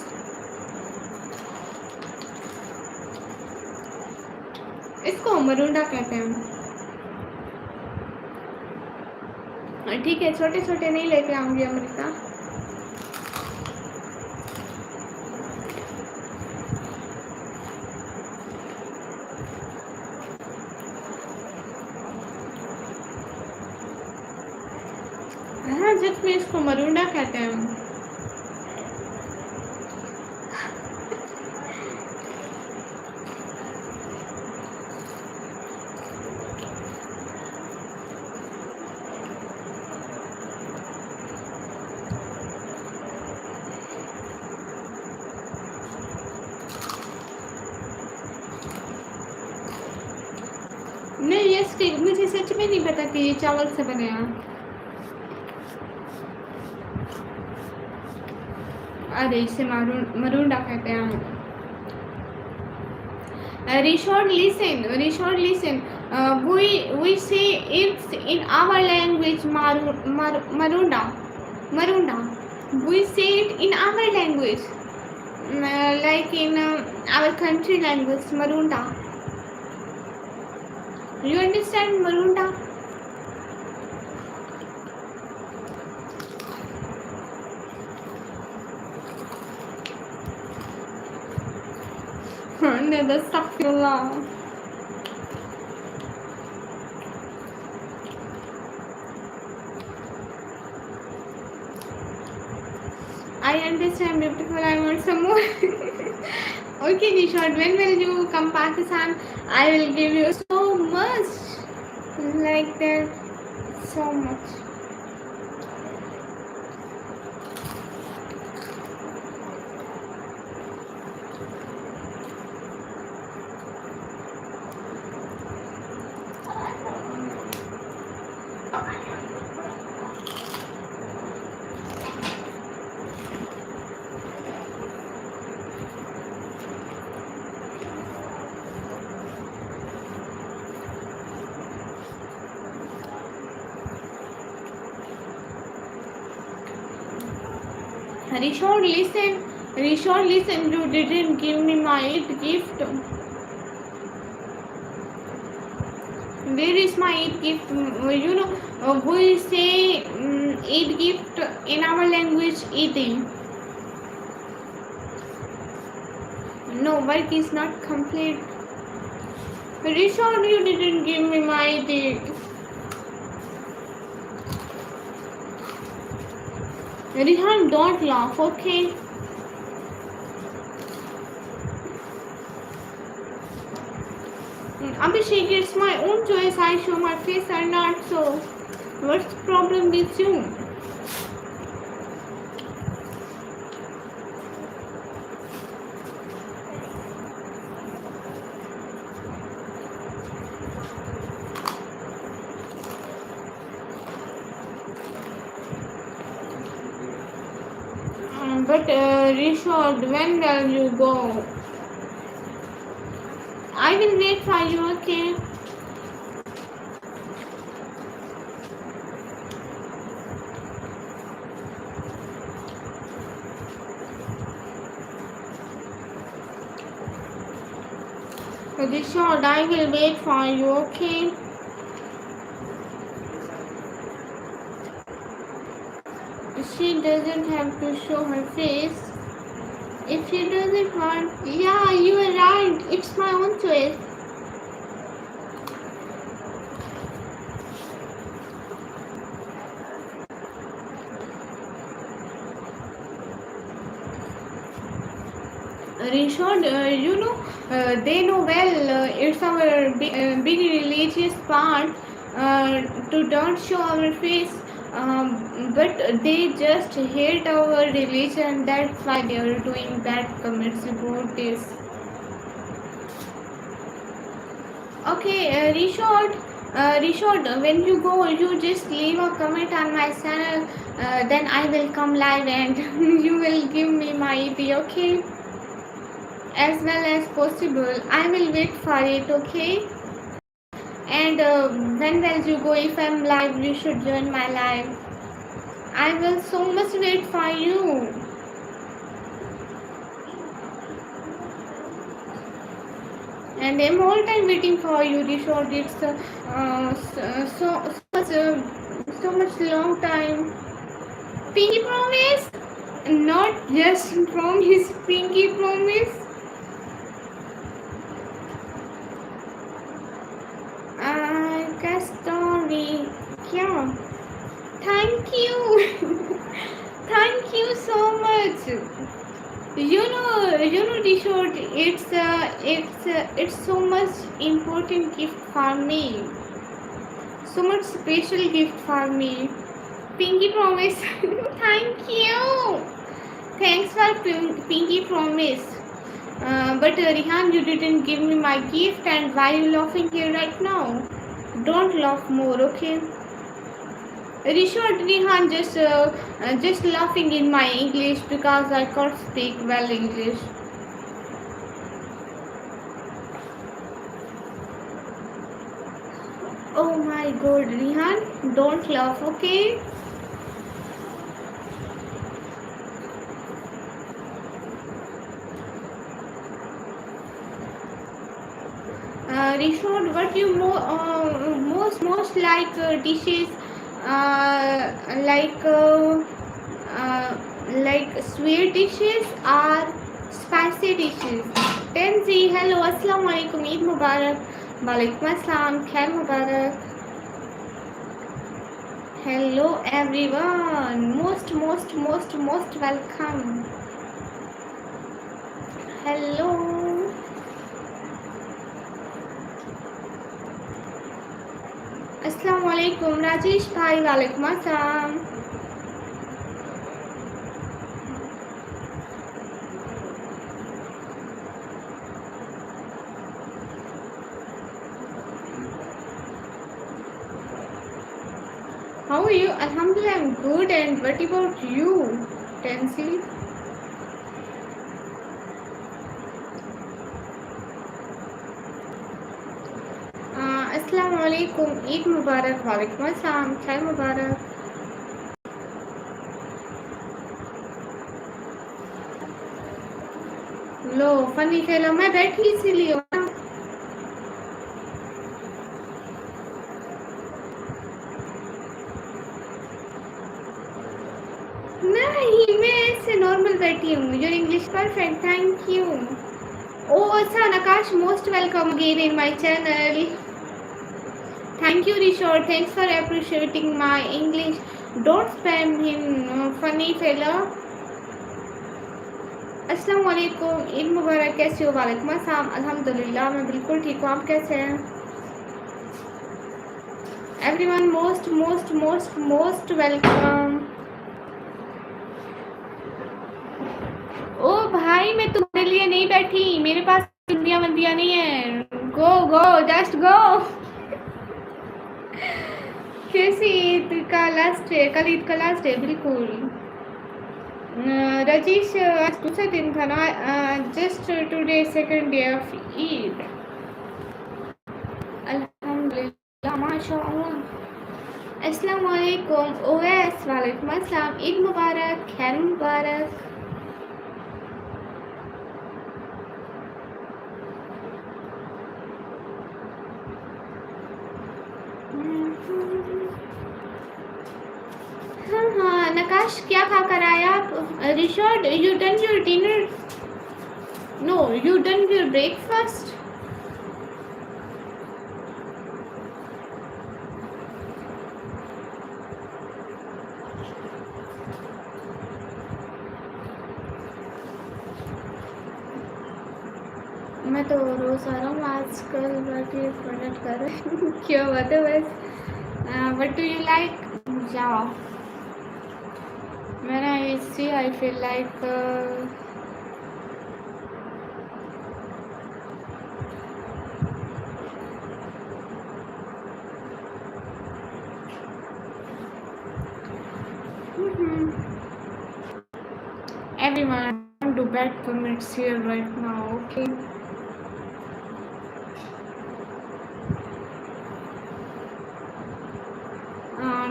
Speaker 1: इसको मरूंडा कहते हैं. ठीक है, छोटे छोटे नहीं लेके आऊंगी अमृता. हाँ, जब में इसको मरूंडा कहते हैं. नहीं, ये स्टिक मुझे सच में नहीं पता कि ये चावल से बने हैं. अरे इसे मरूंडा कहते हैं. Rishod, listen. We say it's in our language marunda. We say it in our language, like in our country language, marunda. You understand marunda? No, that's astaghfirullah. I understand, beautiful. I want some more. Okay, Rishod, when will you come Pakistan? I will give you so much. Like that. So much. Rishod, listen, you didn't give me my Eid gift. Where is my Eid gift? You know, we say Eid gift in our language, Eid. No, work is not complete. Rishon, you didn't give me my ID. Rihan, don't laugh, okay? Abhishek, it's my own choice. I show my face or not, so what's the problem with you? But Rishad, when will you go? I will wait for you, okay? Rishad, I will wait for you, okay? She doesn't have to show her face. If she doesn't want, yeah, you are right. It's my own choice. Rishad, they know well. It's our big religious part to don't show our face. But they just hate our religion. That's why they are doing bad comments about this. Okay, Rishad, when you go, you just leave a comment on my channel. Then I will come live and you will give me my ID, okay? As well as possible. I will wait for it, okay? And when will you go? If I'm live, you should join my live. I will so much wait for you. And I'm all time waiting for you, Rishad. It's so much long time. Pinky promise? Not just promise, pinky promise. Story. Yeah. Thank you. Thank you so much. Rishad, it's so much important gift for me. So much special gift for me. Pinky promise. Thank you. Thanks for pinky promise. But Rihan, you didn't give me my gift, and why are you laughing here right now? Don't laugh more, okay? Rishad, Rihan just laughing in my English because I can't speak well English. Oh my God, Rihan, don't laugh, okay? Rishad, what you most like dishes, like sweet dishes or spicy dishes? Tenzi, hello, assalamu alaikum, Eid Mubarak. Walaikum assalam, Khair Mubarak. Hello everyone, most welcome. Hello. Assalamualaikum, Rajesh bhai, walaikum assalam. How are you? Alhamdulillah, I'm good. And what about you, Tensi? Assalamualaikum, Eid Mubarak, walaikum assalam, Khair Mubarak. Low funny fellow, मैं बैठी इसीलिए ना। नहीं, मैं ऐसे normal बैठी हूँ। Your English perfect, thank you. Oh, Asa Nakash, most welcome again in my channel. Thank you, Rishod. Thanks for appreciating my English. Don't spam him, funny fella. अस्सलाम वालेकुम, ईद मुबारक। कैसे हो? वालेकुम अस्सलाम। अल्हम्दुलिल्लाह मैं बिल्कुल ठीक हूँ। आप कैसे हैं? Everyone most welcome. ओ भाई, मैं तुम्हारे लिए नहीं बैठी, मेरे पास बंदियां बंदियां नहीं है। गो गो जस्ट गो। कैसी ईद का लास्ट है? कल ईद का लास्ट है बिल्कुल। रजीश, आज दूसरा दिन था ना। Just today second day of Eid. अल्हम्दुलिल्लाह माशाअल्लाह। अस्सलाम वालेकुम ओवैस। वालेकुम अस्सलाम। ईद मुबारक, खैर मुबारक। हाँ हाँ नकाश, क्या खा कर आए आप? Rishod, you done your dinner? No, you done your breakfast? मैं तो रोज आ रहा हूँ आजकल, बाकी प्रोडक्ट कर रहे हैं। क्या बात है बस। What do you like? जाओ। When I see, I feel like everyone do bad comments here right now. Okay.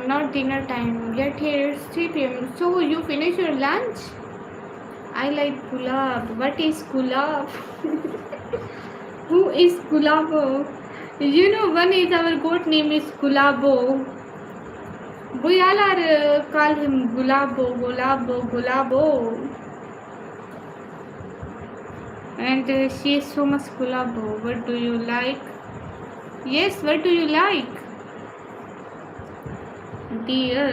Speaker 1: Not dinner time yet. Here it's 3 p.m. So you finish your lunch? I like gulab. What is gulab? Who is Gulabo? You know, one is our goat name is Gulabo. We all are call him Gulabo, Gulabo, Gulabo. And she is so much Gulabo. What do you like? Yes, what do you like? Dear,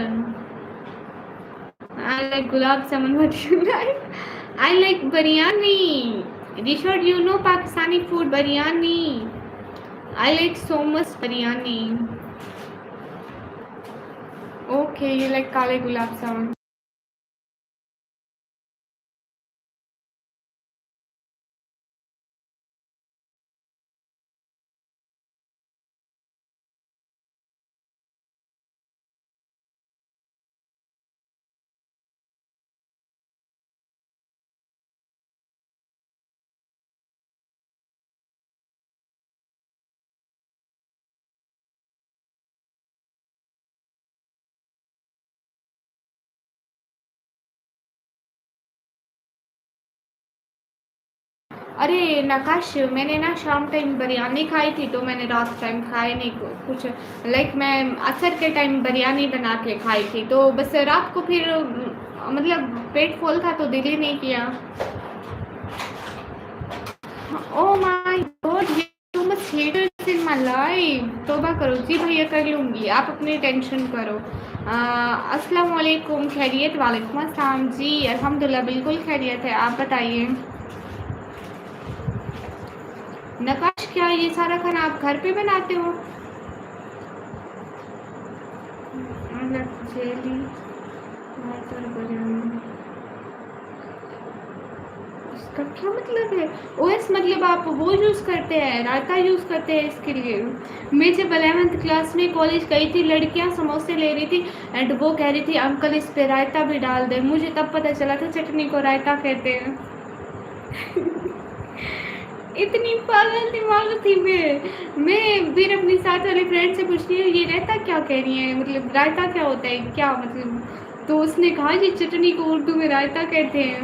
Speaker 1: I like gulab jamun. What do you like? I like biryani. Rishad, you know Pakistani food, biryani. I like so much biryani. Okay, you like kale gulab jamun. अरे नकाश, मैंने ना शाम time biryani खाई थी, तो मैंने रात time खाए नहीं कुछ। लाइक मैं असर के टाइम बिरयानी बना के खाई थी, तो बस रात को फिर मतलब पेट फुल था तो दिल ही नहीं किया। ओह माय गॉड, ये too much haters in my life. तौबा करो जी भैया, कर लूँगी, आप अपनी टेंशन करो। अस्सलाम वालेकुम, खैरियत? वालेकुम अस्सलाम जी, अल्हम्दुलिल्लाह बिल्कुल खैरियत है। आप बताइए नकाश, क्या ये सारा खाना आप घर पे बनाते हो? जेली इसका क्या मतलब है? ओएस मतलब आप वो यूज़ करते हैं, रायता यूज़ करते हैं इसके लिए। मैं जब 11th क्लास में कॉलेज गई थी, लड़कियां समोसे ले रही थी एंड वो कह रही थी अंकल इस पे रायता भी डाल दे। मुझे तब पता चला था चटनी को रायता कहते हैं। इतनी पागल दिमाग थी मैं फिर अपनी साथ वाले फ्रेंड से पूछती हूँ ये रायता क्या कह रही है, मतलब रायता क्या होता है, क्या मतलब? तो उसने कहा ये चटनी को उर्दू में रायता कहते हैं।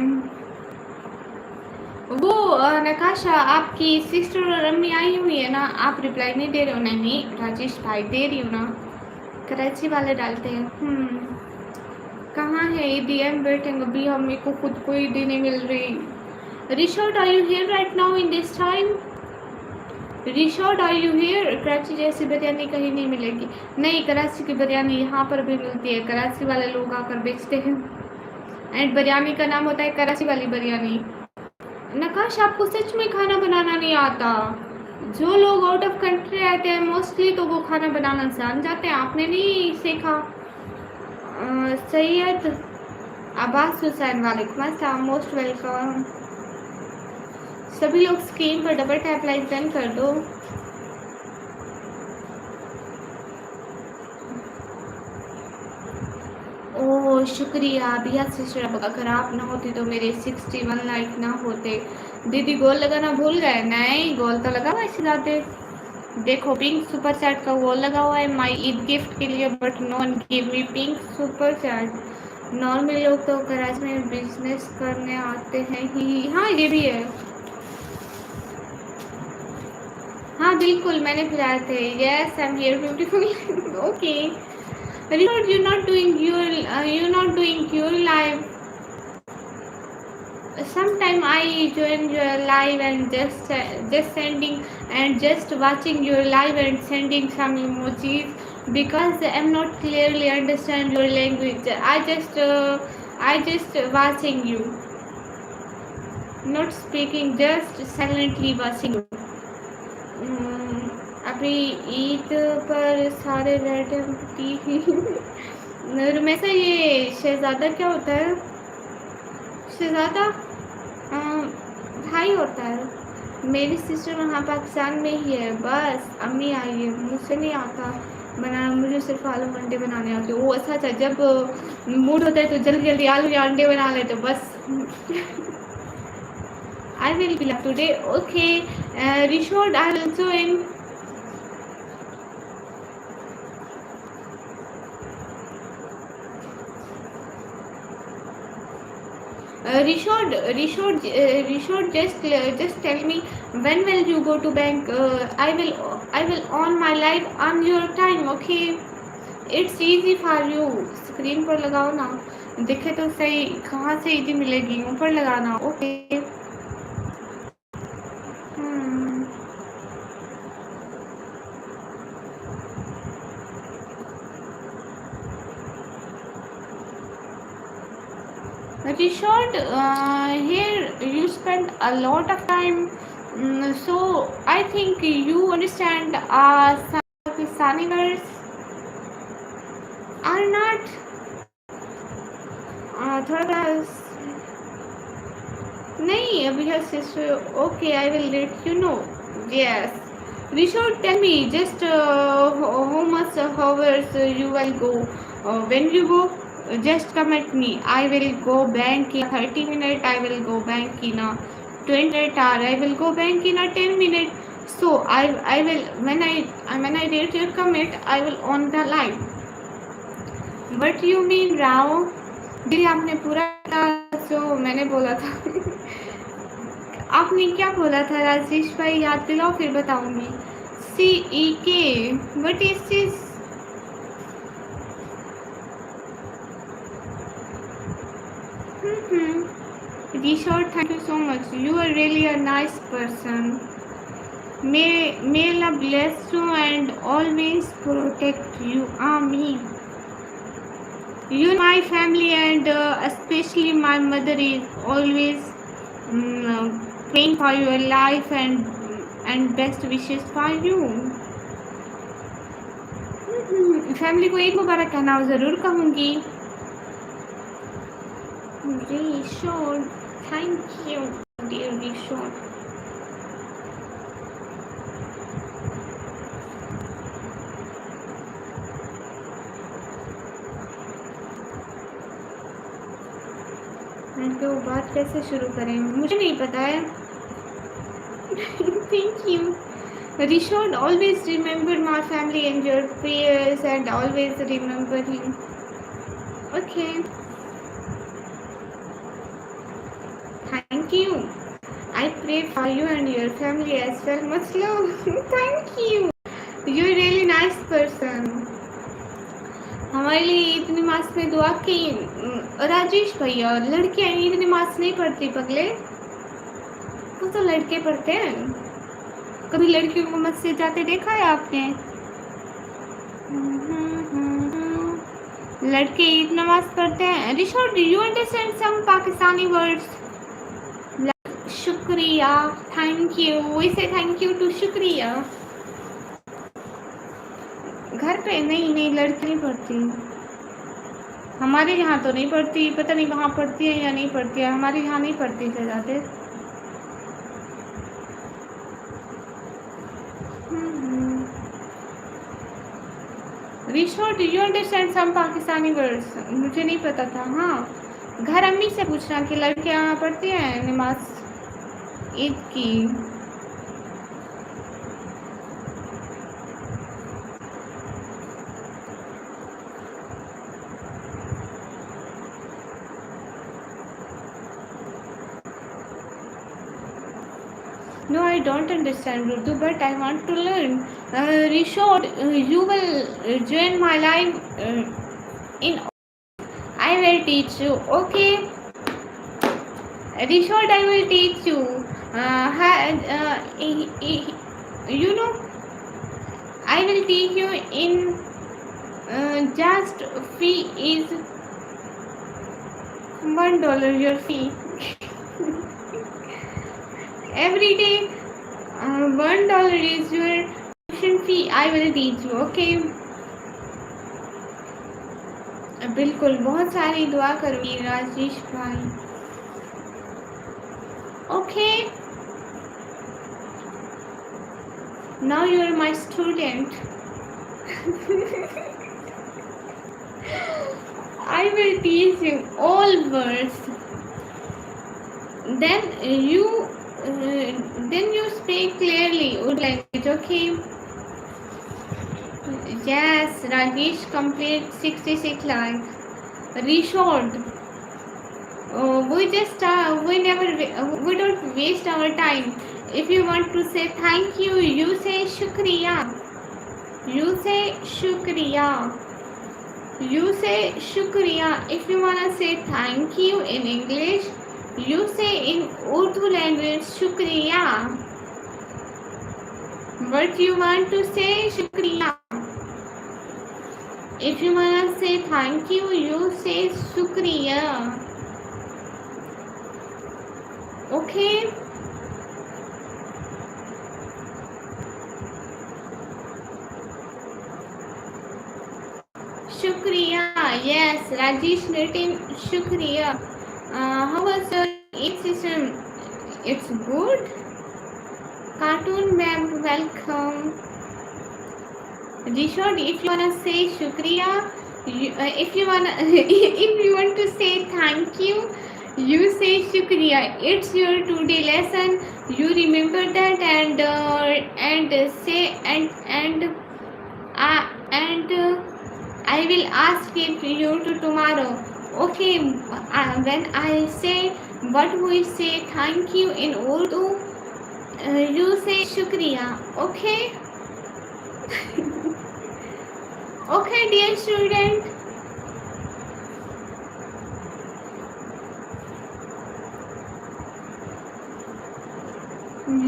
Speaker 1: वो नकाशा, आपकी सिस्टर और अम्मी आई हुई है ना, आप रिप्लाई नहीं दे रहे हो? नहीं राजेश भाई, दे रही हूँ ना, कराची वाले डालते हैं। कहाँ है ईदी? एम वेटिंग, अभी हमें को खुद को ईदी नहीं मिल रही। Rishod, are you here right now in this time? Rishod, are you here? Karachi जैसी बिरयानी कहीं नहीं मिलेगी. नहीं, कराची की बिरयानी यहाँ पर भी मिलती है. कराची वाले लोग आकर बेचते हैं एंड बिरयानी का नाम होता है कराची वाली बिरयानी. नकाश, आपको सच में खाना बनाना नहीं आता? जो लोग आउट ऑफ कंट्री आते हैं मोस्टली तो वो खाना बनाना जान जाते हैं. आपने नहीं सीखा? सैयद अब्बास हुसैन, वालेकुम अस्सलाम, मोस्ट वेलकम. सभी लोग स्क्रीन पर डबल टैप लाइक डन कर दो. ओह शुक्रिया बिया सिस्टर. अगर आप ना होती तो मेरे 61 लाइक ना होते. दीदी गोल लगाना भूल गए? नहीं, गोल तो लगा हुआ इसी जाते. देखो पिंक सुपर चैट का गोल लगा हुआ है माई ईद गिफ्ट के लिए, but no one give me pink super chat. Normal लोग तो कराची में बिजनेस करने आते हैं ही. हाँ ये भी है. हाँ बिल्कुल मैंने बुलाए थे. Yes I am here beautiful. Okay Richard, you're not doing your live. Sometime I join your live and just sending and just watching your live and sending some emojis because I'm not clearly understand your language. I just watching you, not speaking, just silently watching you. अभी ईद पर सारे बैठे रुमैसा. ये शहजादा क्या होता है? शहजादा भाई होता है. मेरी सिस्टर वहाँ पाकिस्तान में ही है. बस अम्मी आई है. मुझसे नहीं आता बनाना, मुझे सिर्फ आलू अंडे बनाने आते. वो अच्छा जब मूड होता है तो जल्दी जल्दी आलू या अंडे बना लेते बस. I will be live today. Okay, Rishod, I will join. Rishod, just tell me when will you go to bank? I will on my live on your time. Okay, it's easy for you. Screen पर लगाओ ना, दिखे तो सही. कहाँ से easy मिलेगी? ऊपर लगाना. Okay Rishod, here you spend a lot of time, so I think you understand some Pakistani words are not. थोड़ा नहीं अभी है sister. Okay, I will let you know. Yes. Rishod, tell me just how much hours you will go. When you go, just comment me. I will go bank in 30 minutes. I will go bank in a 20 minutes. Or I will go bank in a 10 minutes. So I will when I read your comment, I will on the live. What you mean, Rao? दीदी आपने पूरा जो मैंने बोला था. आपने क्या बोला था राजेश भाई? याद दिलाओ फिर बताऊंगी. CEK, what is this? Rishod, thank you so much. You are really a nice person. May Allah bless you and always protect you. Ameen. You, my family, and especially my mother is always praying for your life and best wishes for you. Family को ईद मुबारक कहना ज़रूर कहूँगी. Rishod, thank you, dear Rishod. तो बात कैसे शुरू करें मुझे नहीं पता है. Thank you. Rishod, always remember my family and your prayers and always remember him. Okay. Thank you. I pray for you and your family as well. Much love. Thank you. You're a really nice person. हमारे लिए ईद नमाज में दुआ की. राजेश भैया, लड़कियां ईद नमाज नहीं पढ़ती पगले. तो लड़के पढ़ते हैं, कभी लड़कियों को मस्जिद जाते देखा है आपने? लड़के ईद नमाज पढ़ते हैं। Rishabh, do you understand some Pakistani words? Like शुक्रिया, thank you. We say thank you to शुक्रिया. घर पे नहीं लड़की नहीं पढ़ती, हमारे यहाँ तो नहीं पढ़ती, पता नहीं वहाँ पढ़ती है या नहीं पढ़ती है, हमारे यहाँ नहीं पढ़ती से जाते। Rishabh, do you understand some Pakistani words? मुझे नहीं पता था। हाँ, घर अम्मी से पूछना कि लड़कियाँ यहाँ पढ़ती हैं नमाज ईद की। No, I don't understand Urdu, but I want to learn. Rishod, you will join my live in. I will teach you. Okay, Rishod, I will teach you. You know, I will teach you in just fee is $1 your fee. Every day, $1 is your tuition fee. I will teach you, okay? बिल्कुल, बहुत सारी दुआ करूँगी राजेश भाई। Okay. Now you are my student. I will teach you all words. Then you speak clearly Urdu language, okay? Yes, Rajesh complete 66 likes. Rishod, we don't waste our time. If you want to say thank you, you say shukriya. You say shukriya. You say shukriya. If you wanna say thank you in English, you say in Urdu language shukriya. But you want to say shukriya. If you wanna say thank you, you say shukriya. Okay? Shukriya. Yes, Rajesh Nitin, shukriya. How was your eat system? It's good. Cartoon ma'am, welcome. Rishod, if you wanna say shukriya, if you want to say thank you, you say shukriya. It's your today lesson. You remember that and say and I will ask it you to tomorrow. Okay, when I say what we say thank you in Urdu, you say shukriya. Okay. Okay, dear student.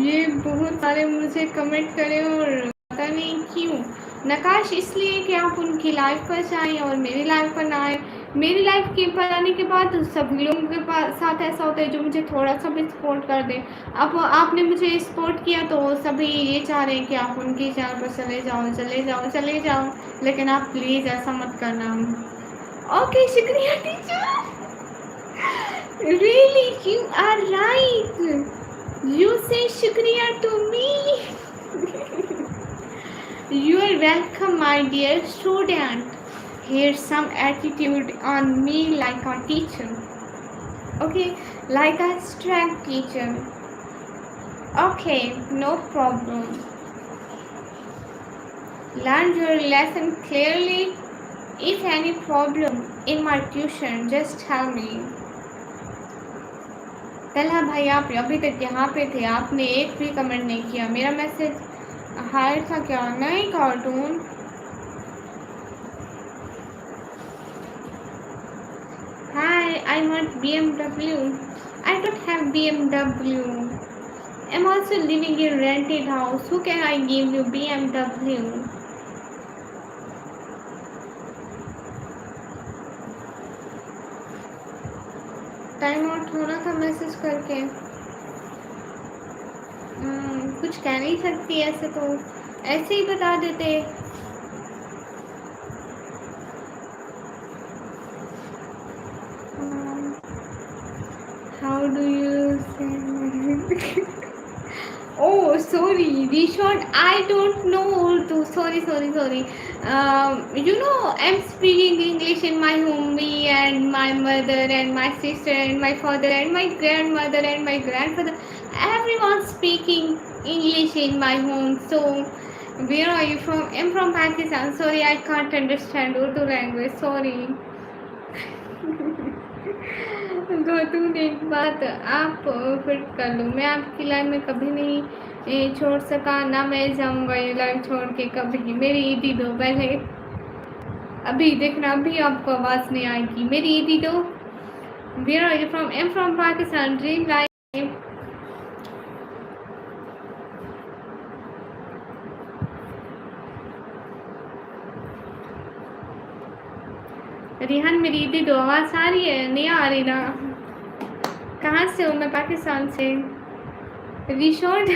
Speaker 1: ये बहुत सारे मुझे comment करे और पता नहीं क्यों। नकाश, इसलिए कि आप उनकी लाइव पर जाएं और मेरी लाइव पर ना आए। मेरी लाइव के पर आने के बाद सभी लोगों के साथ ऐसा होता है जो मुझे थोड़ा सा भी सपोर्ट कर दे। अब आपने मुझे सपोर्ट किया तो सभी ये चाह रहे हैं कि आप उनकी चैनल पर चले जाओ, लेकिन आप प्लीज़ ऐसा मत करना। ओके, शुक्रिया teacher. Really you are right, you say शुक्रिया to me. You are welcome, my dear student. Here's some attitude on me like a teacher. Okay, like a strength teacher. Okay, no problem. Learn your lesson clearly. If any problem in my tuition, just tell me. Talha भाई, आप अभी तक यहाँ पे थे, आपने एक भी कमेंट नहीं किया। मेरा मैसेज हाय था क्या? नहीं cartoon. Hi, I want BMW. I don't have BMW. I'm also living in rented house. Who can I give you BMW? Time out होना था मैसेज करके। कुछ कह नहीं सकती ऐसे, तो ऐसे ही बता देते। हाउ डू यू से Oh, sorry, Rishon, I don't know Urdu. Sorry. I'm speaking English in my home. Me and my mother and my sister and my father and my grandmother and my grandfather. Everyone speaking English in my home. So, where are you from? I'm from Pakistan. Sorry, I can't understand Urdu language. Sorry. Gautam, एक बात आप फिर कर लो, मैं आपकी life में कभी नहीं छोड़ सका, ना मैं जाऊंगा ये लाइफ छोड़ के कभी। मेरी ईदी दो पहले, अभी देखना, अभी आपको आवाज़ नहीं आएगी। मेरी ईदी दो। Where are you from? I am from Pakistan. Dream life. Rihan, मेरी ईदी दो। आवाज़ आ रही है? नहीं आ रही ना। कहाँ से हो? मैं पाकिस्तान से। रिशोड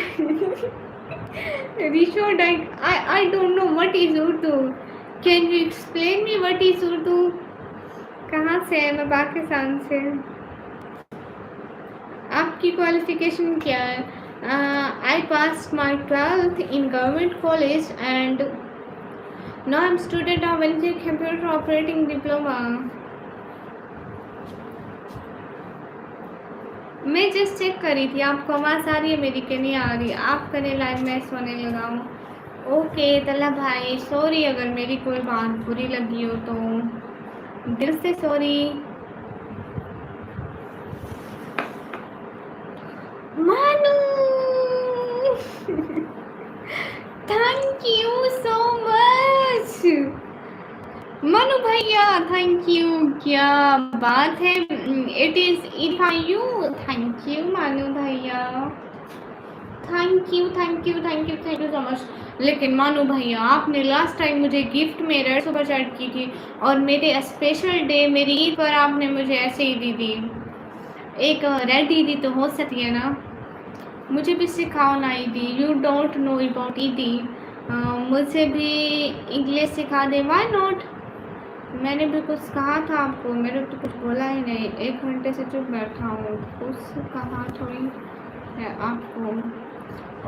Speaker 1: Rishod, I don't know what is Urdu. Can you explain me what is Urdu? कहाँ से है? मैं पाकिस्तान से। आपकी क्वालिफिकेशन क्या है? I passed my 12th in government college and now I'm student of Engineering Computer Operating Diploma. मैं just check करी थी आपको आवाज़ आ रही है मेरी कि नहीं आ रही। आप करें लाइव, मैं सोने लगा हूँ। ओके तला भाई, सॉरी अगर मेरी कोई बात बुरी लगी हो तो दिल से सॉरी। मानू thank you so much. Manu भैया थैंक यू, क्या बात है। It is you. Thank you Manu भैया, थैंक यू सो मच। लेकिन मानू भैया, आपने लास्ट टाइम मुझे गिफ्ट में रेड सुपर चैट की थी और मेरे स्पेशल डे, मेरी ईद पर आपने मुझे ऐसे ही दी थी। एक रेड ईदी तो हो सकती है ना? मुझे भी सिखाओ ना ईदी। यू डोंट नो अबाउट ईदी। मुझे भी इंग्लिश सिखा दे। Why not? मैंने भी कुछ कहा था आपको? मैंने तो कुछ बोला ही नहीं, 1 घंटे से चुप बैठा हूँ। कुछ कहा थोड़ी है आपको।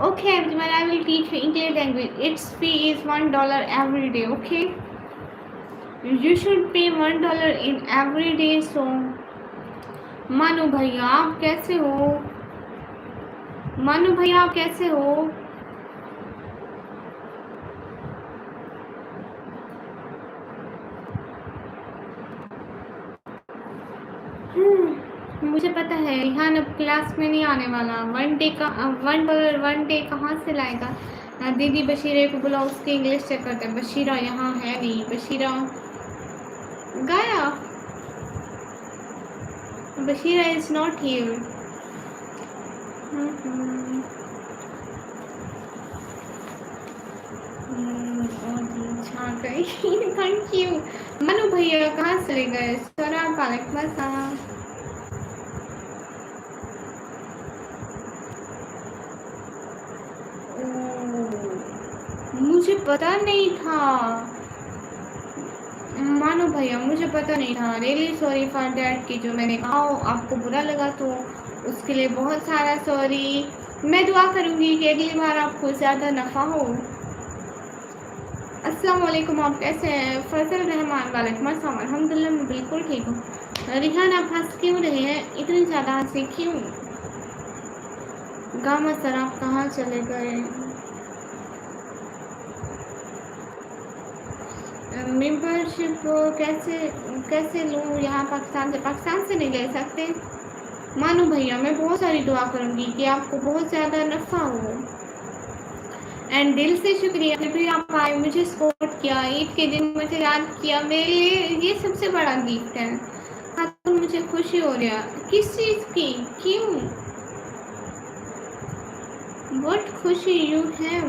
Speaker 1: Okay everyone, I will teach you English language. It's fee is $1 every day. Okay, you should pay $1 in every day. सो मानू भैया आप कैसे हो? मानू भैया आप कैसे हो? मुझे पता है रिहान अब क्लास में नहीं आने वाला। $1 1 डे कहाँ से लाएगा? दीदी बशीरे को बुलाओ, उसकी इंग्लिश चेक करते हैं। बशीरा यहाँ है नहीं, बशीरा गया। Bashira is not here. Thank you. Manu भैया कहाँ चले गए? मुझे पता नहीं था मानो भैया, मुझे पता नहीं था। रियली सॉरी फॉर डैट कि जो मैंने कहा आपको बुरा लगा, तो उसके लिए बहुत सारा सॉरी। मैं दुआ करूँगी कि अगली बार आपको ज़्यादा नफ़ा हो। अस्सलाम वालेकुम, आप कैसे हैं? फजल रहमान, वालेकुम अस्सलाम। अल्हम्दुलिल्लाह मैं बिल्कुल ठीक हूँ। रिहान आप हंस क्यों रहे हैं? इतनी ज़्यादा हंसी क्यों? गामा सर आप कहाँ चले गए? मेंबरशिप कैसे लूँ यहाँ पाकिस्तान से नहीं ले सकते? मानो भैया मैं बहुत सारी दुआ करूँगी कि आपको बहुत ज़्यादा नफ़ा हो। एंड दिल से शुक्रिया, फिर भी आप आए, मुझे सपोर्ट किया, ईद के दिन मुझे याद किया। मेरे लिए ये सबसे बड़ा गिफ्ट है। हाँ तो मुझे खुशी हो रही है। किस चीज़ की? क्यों? What खुशी you have?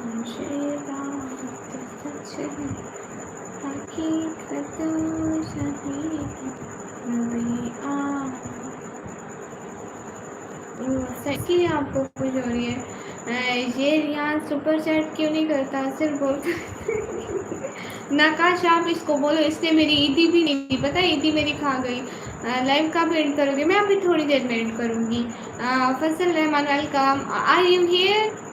Speaker 1: मुझे बात सच है, हकीकत सही है, नबी इसलिए आपको कुछ हो रही है। ये यहाँ सुपर चैट क्यों नहीं करता, सिर्फ बोलता नकाश आप इसको बोलो, इसने मेरी ईदी भी नहीं दी, पता है ईदी मेरी खा गई। लाइव कब एंड करोगे? मैं अभी थोड़ी देर में एंड करूँगी। Faisal Rahman welcome, are you here?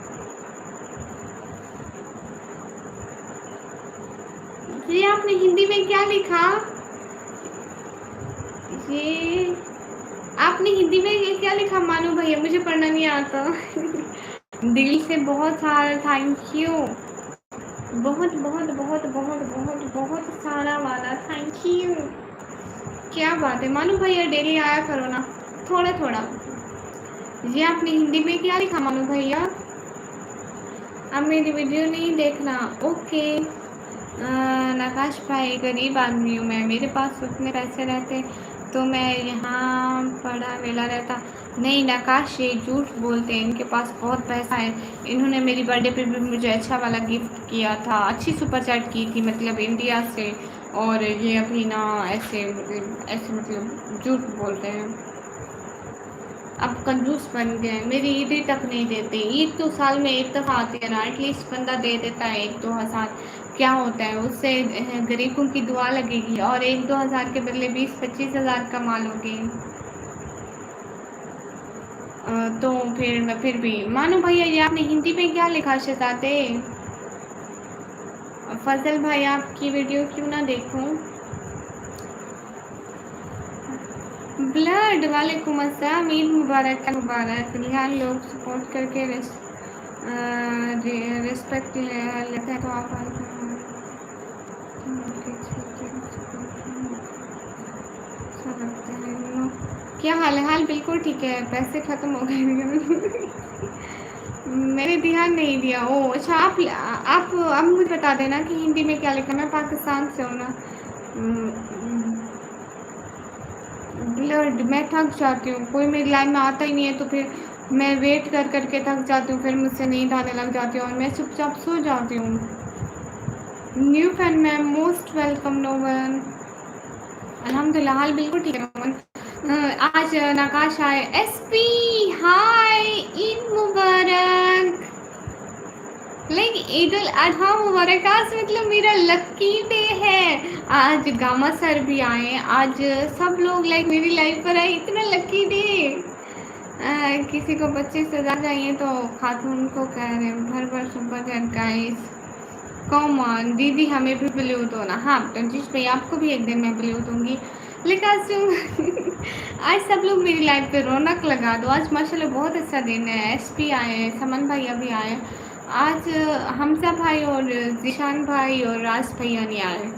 Speaker 1: ये आपने हिंदी में क्या लिखा? ये आपने हिंदी में ये क्या लिखा मानू भैया? मुझे पढ़ना नहीं आता। दिल से बहुत सारा थैंक यू, बहुत बहुत बहुत बहुत बहुत बहुत सारा वाला थैंक यू। क्या बात है मानू भैया, डेली आया करो ना थोड़ा थोड़ा। ये आपने हिंदी में क्या लिखा मानू भैया? अब मेरी वीडियो नहीं देखना, ओके। नकाश भाई गरीब आदमी हूँ मैं, मेरे पास उतने पैसे रहते तो मैं यहाँ पड़ा वेला रहता। नहीं नकाश, ये झूठ बोलते हैं, इनके पास बहुत पैसा है। इन्होंने मेरी बर्थडे पे भी मुझे अच्छा वाला गिफ्ट किया था, अच्छी सुपर चैट की थी, मतलब इंडिया से। और ये अभी ना ऐसे मतलब झूठ बोलते हैं। अब कंजूस बन गए, मेरी ईदी तक नहीं देते। ईद तो साल में एक दफ़ा आती है ना, एटलीस्ट बंदा दे देता है 1-2 हज़ार, क्या होता है उससे? गरीबों की दुआ लगेगी, और 1-2 हज़ार के बदले 20-25 हज़ार कमा लोगे। तो फिर भी मानो भैया, ये आपने हिंदी में क्या लिखा शहजादे? फजल भाई आपकी वीडियो क्यों ना देखूं? ब्लड वालेकुम अस्सलाम, ईद मुबारक मुबारक। यहाँ लोग सपोर्ट करके रिस्पेक्ट लेते हैं तो आप क्या हाल है? हाल बिल्कुल ठीक है, पैसे ख़त्म हो गए। मैंने ध्यान नहीं दिया। ओ अच्छा, आप अब मुझे बता देना कि हिंदी में क्या लिखा। मैं पाकिस्तान से हूँ ना। ब्लड, मैं थक जाती हूँ, कोई मेरी लाइन में आता ही नहीं है तो फिर मैं वेट कर करके थक जाती हूँ, फिर मुझसे नींद आने लग जाती है और मैं चुपचाप सो जाती हूँ। New fan ma'am most welcome known. अल्हम्दुलिल्लाह हाल बिल्कुल ठीक है नोवन। आज नकाश आए। एसपी हाय, ईद मुबारक। लाइक ईद उल अजहा मुबारक। आज मतलब मेरा लकी डे है। आज गामा सर भी आए, आज सब लोग लाइक मेरी लाइफ पर आए, इतना लकी डे। किसी को 25,000 चाहिए तो खातून को कह रहे भर भर सुपर चैट गाइस कॉमन। दीदी हमें भी ब्लू दो ना। हाँ रंजीश भाई आपको भी एक दिन मैं ब्लू दूंगी, लेकिन आज सब लोग मेरी लाइफ पे रौनक लगा दो। आज माशाल्लाह बहुत अच्छा दिन है। एसपी आए, समन भैया भी आए, आज हमजा भाई और जीशान भाई और राज भैया नहीं आए।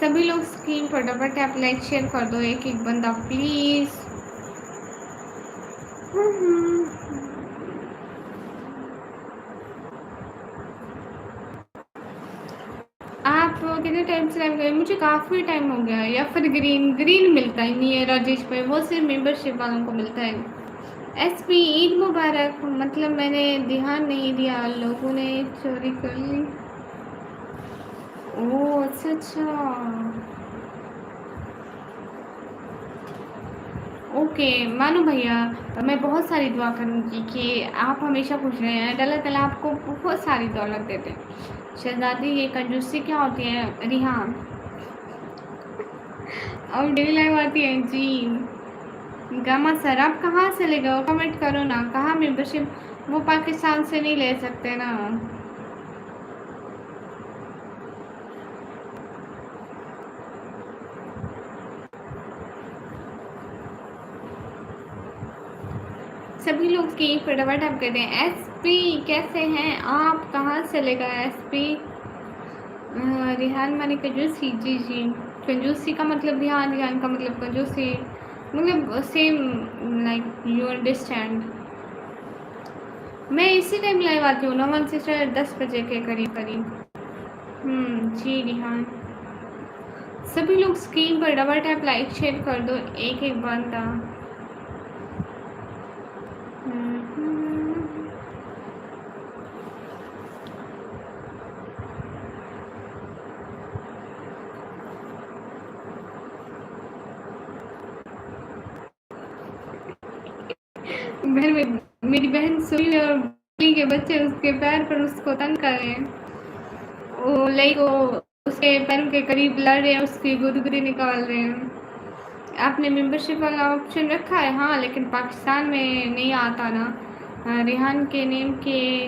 Speaker 1: सभी लोग स्क्रीन फटाफट आप लाइक शेयर कर दो, एक एक बंदा प्लीज़। आप कितने टाइम से लाइव गए? मुझे काफ़ी टाइम हो गया, या फिर ग्रीन मिलता ही नहीं है राजेश भाई, वो सिर्फ मेंबरशिप वालों को मिलता है। एसपी ईद मुबारक। मतलब मैंने ध्यान नहीं दिया, लोगों ने चोरी कर ली। ओह अच्छा। ओके मानो भैया, मैं बहुत सारी दुआ करूँगी कि आप हमेशा खुश रहें, अल्लाह ताला आपको बहुत सारी दौलत देते हैं। शहजादी ये कंजूसी क्या होती है? रिहान और डेली लाइव आती है जी। गामा सर आप कहाँ से ले गए? कमेंट करो ना, कहाँ मेंबरशिप? वो पाकिस्तान से नहीं ले सकते ना। सभी लोग की फटाफट आप कहते हैं। एसपी कैसे हैं आप? कहाँ से ले गए एसपी? ریحان مانے کنجوسی. جی جی, کنجوسی کا مطلب دھیان, دھیان کا مطلب کنجوسی, مطلب سیم لائک یو انڈرسٹینڈ. میں اسی ٹائم لائیو آتی ہوں, نومن سسٹر 10 بجے کے قریب قریب. جی ریحان, سبھی لوگ اسکرین پر ڈبل ٹیپ لائک شیئر کر دو, ایک ایک بندہ. گھر میں میری بہن سوئی اور بلی کے بچے اس کے پیر پر اس کو تنگ کر رہے ہیں. وہ لائک وہ اس کے پیروں کے قریب لڑ رہے ہیں, اس کی گدگدی نکال رہے ہیں. آپ نے ممبرشپ والا آپشن رکھا ہے؟ ہاں, لیکن پاکستان میں نہیں آتا نا. ریحان کے نیم کے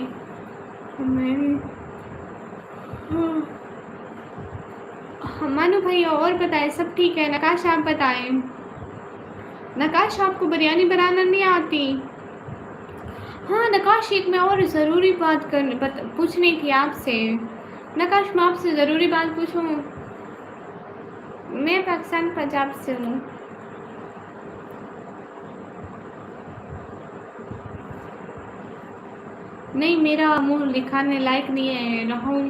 Speaker 1: مانو بھائی. اور بتائیں سب ٹھیک ہے؟ نقاش آپ بتائیں. نقاش آپ کو بریانی بنانا نہیں آتی؟ ہاں نقاش, ایک میں اور ضروری بات پوچھنی تھی آپ سے. نقاش میں آپ سے ضروری بات پوچھوں؟ میں پاکستان پنجاب سے ہوں. نہیں, میرا منہ دکھانے لائق نہیں ہے راہل,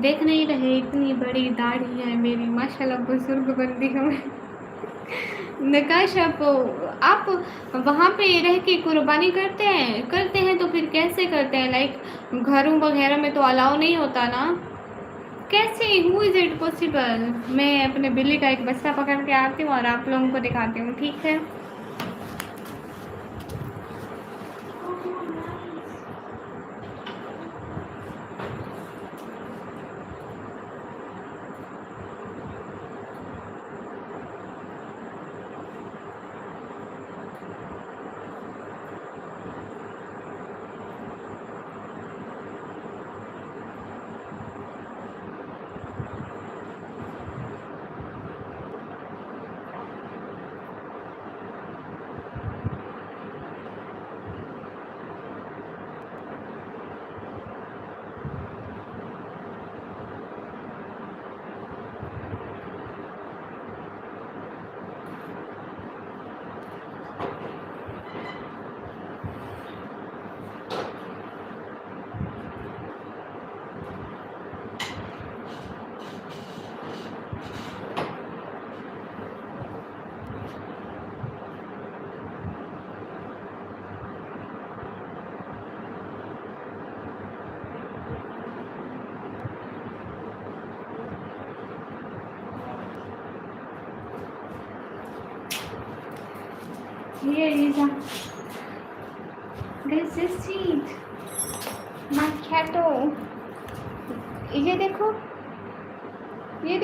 Speaker 1: دیکھ نہیں رہے اتنی بڑی داڑھی ہے میری, ماشاءاللہ بزرگ بندی ہوں. نقاش آپ وہاں پہ رہ کے قربانی کرتے ہیں تو پھر کیسے کرتے ہیں؟ لائک گھروں وغیرہ میں تو الاؤ نہیں ہوتا نا. کیسے, ہو از اٹ پاسبل؟ میں اپنے بلی کا ایک بچہ پکڑ کے آتی ہوں اور آپ لوگوں کو دکھاتی ہوں, ٹھیک ہے؟ This is sweet. Macchiato. یہ دیکھو, یہ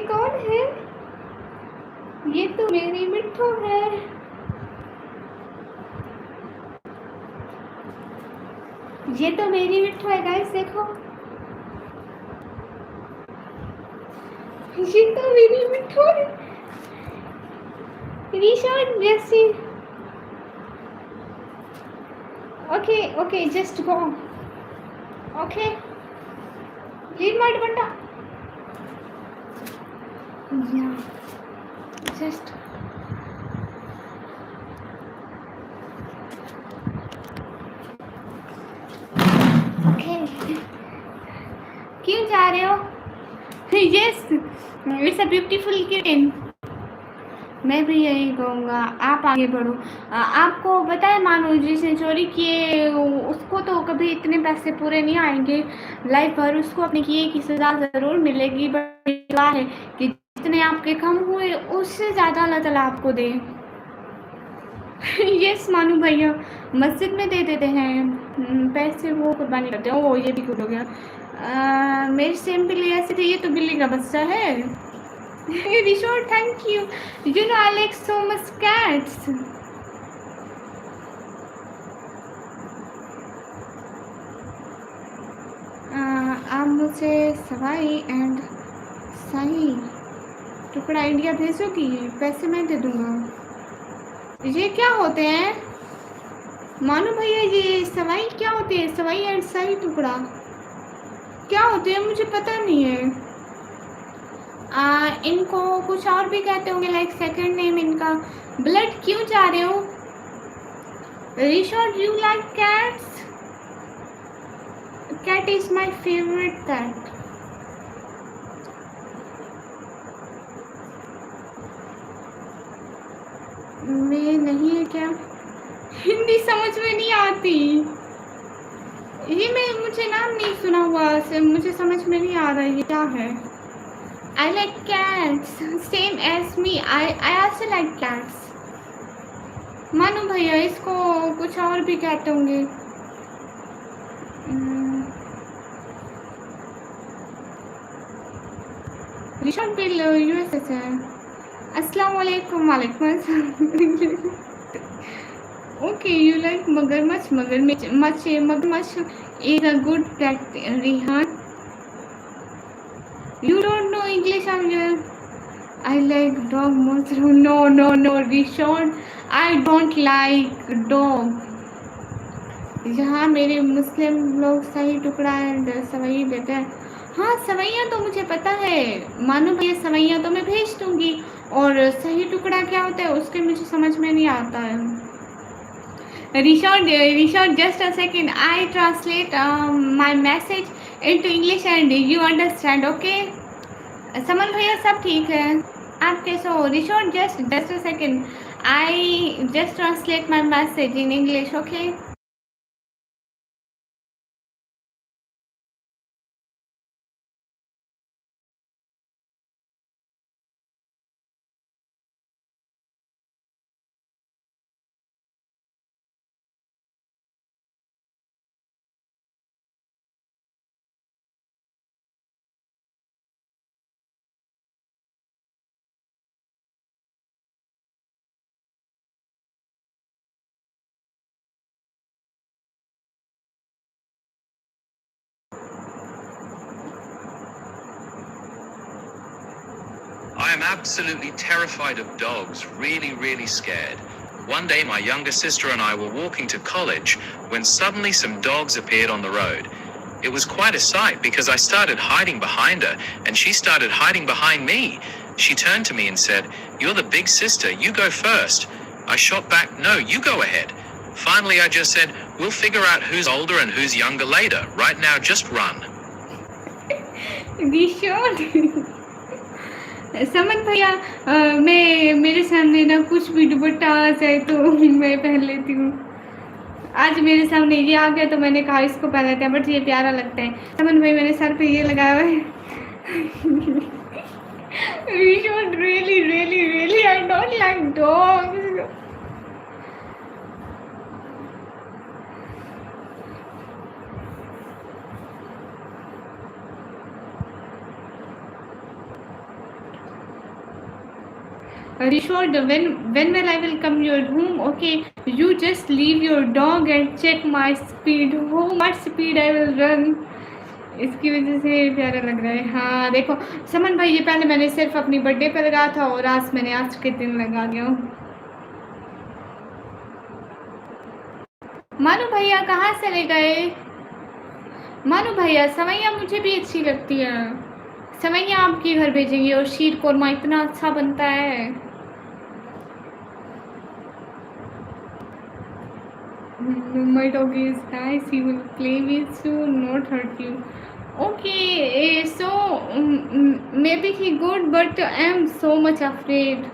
Speaker 1: کون ہے؟ یہ تو میری مٹھو ہے. یہ تو میری مٹھو ہے گائز, دیکھو. یہ تو میری مٹھو ہے. ریشان جیسی. Okay just go. اوکے لیڈ مائی بنڈا. Just okay. کیوں جا رہے ہو؟ یس, اٹس اے بیوٹیفل کٹن. میں بھی یہی کہوں گا, آپ آگے بڑھو. آپ کو پتہ ہے مانو جس نے چوری کیے اس کو تو کبھی اتنے پیسے پورے نہیں آئیں گے لائف بھر, اس کو اپنے کیے کی سزا ضرور ملے گی, بٹ دعا ہے کہ جتنے آپ کے کم ہوئے اس سے زیادہ اللہ تعالیٰ آپ کو دے. یس مانو بھیا, مسجد میں دے دیتے ہیں پیسے, وہ قربانی کرتے ہیں. او یہ بھی کچھ ہو گیا. میری سیم بلی ایسے تھے, یہ تو بلی کا بچہ ہے. Rishod thank you. You know I like so much cats. آپ مجھے سوائی اینڈ صحیح ٹکڑا انڈیا بھیجو گی, پیسے میں دے دوں گا. یہ کیا ہوتے ہیں मानो भैया ये सवाई क्या होती है? सवाई एंड शाही टुकड़ा क्या होते हैं मुझे पता नहीं है। इनको कुछ और भी कहते होंगे, लाइक सेकंड नेम इनका। ब्लड क्यों जा रहे हो? Rishod you like cats? Cat is my favourite cat. में नहीं है क्या? हिंदी समझ में नहीं आती। ये मुझे नाम नहीं सुना हुआ, मुझे समझ में नहीं आ रहा ये क्या है। I like cats, same as me. I also like cats. मानो भैया इसको कुछ और भी कहते होंगे। ऋषभ बिल यूएसए से है। अस्सलाम वालेकुम। वालेकुम अस्सलाम। ओके यू लाइक मगरमच्छ। मगरमच्छ is a good cat, Rihan. You don't know English, Angel? I like dog most. No, Rishon. I don't like dog. यहाँ मेरे मुस्लिम लोग सही टुकड़ा एंड सवैया देते हैं। हाँ सवैया तो मुझे पता है, मानो भैया सवैया तो मैं भेज दूंगी, और सही टुकड़ा क्या होता है उसके मुझे समझ में नहीं आता है। Rishon, just a second. I translate my message into English and you understand, okay? समन भैया सब ठीक है, आप कैसे हो? Rishon, just a second. I just translate my message in English, okay?
Speaker 2: I am absolutely terrified of dogs, really scared. One day my younger sister and I were walking to college when suddenly some dogs appeared on the road. It was quite a sight because I started hiding behind her and she started hiding behind me. She turned to me and said, "You're the big sister, you go first." I shot back, "No, you go ahead." Finally I just said, "We'll figure out who's older and who's younger later. Right now just run."
Speaker 1: Rishon. समन भैया मैं मेरे सामने ना कुछ भी दुपट्टा आ जाए तो मैं पहन लेती हूँ। आज मेरे सामने ये आ गया तो मैंने कहा इसको पहन लेते हैं, बट ये प्यारा लगता है। समन भाई मैंने सर पे ये लगाया हुआ है। We should really I don't like dogs. Rishod, when will I will come your room? Okay, you just leave your dog and check my speed. How much speed I will run. इसकी वजह से प्यारा लग रहा है। हाँ देखो समन भाई, ये पहले मैंने सिर्फ अपनी बर्थडे पे लगा था और आज मैंने आज के दिन लगा गया हूँ। मानो भैया कहाँ चले गए? मानो भैया सवैया मुझे भी अच्छी लगती है, सवैया आपके घर भेजेंगे, और शीर कोरमा इतना अच्छा बनता है। My dog is nice, he will play with you, not hurt you. Okay, so maybe he good, but I am so much afraid.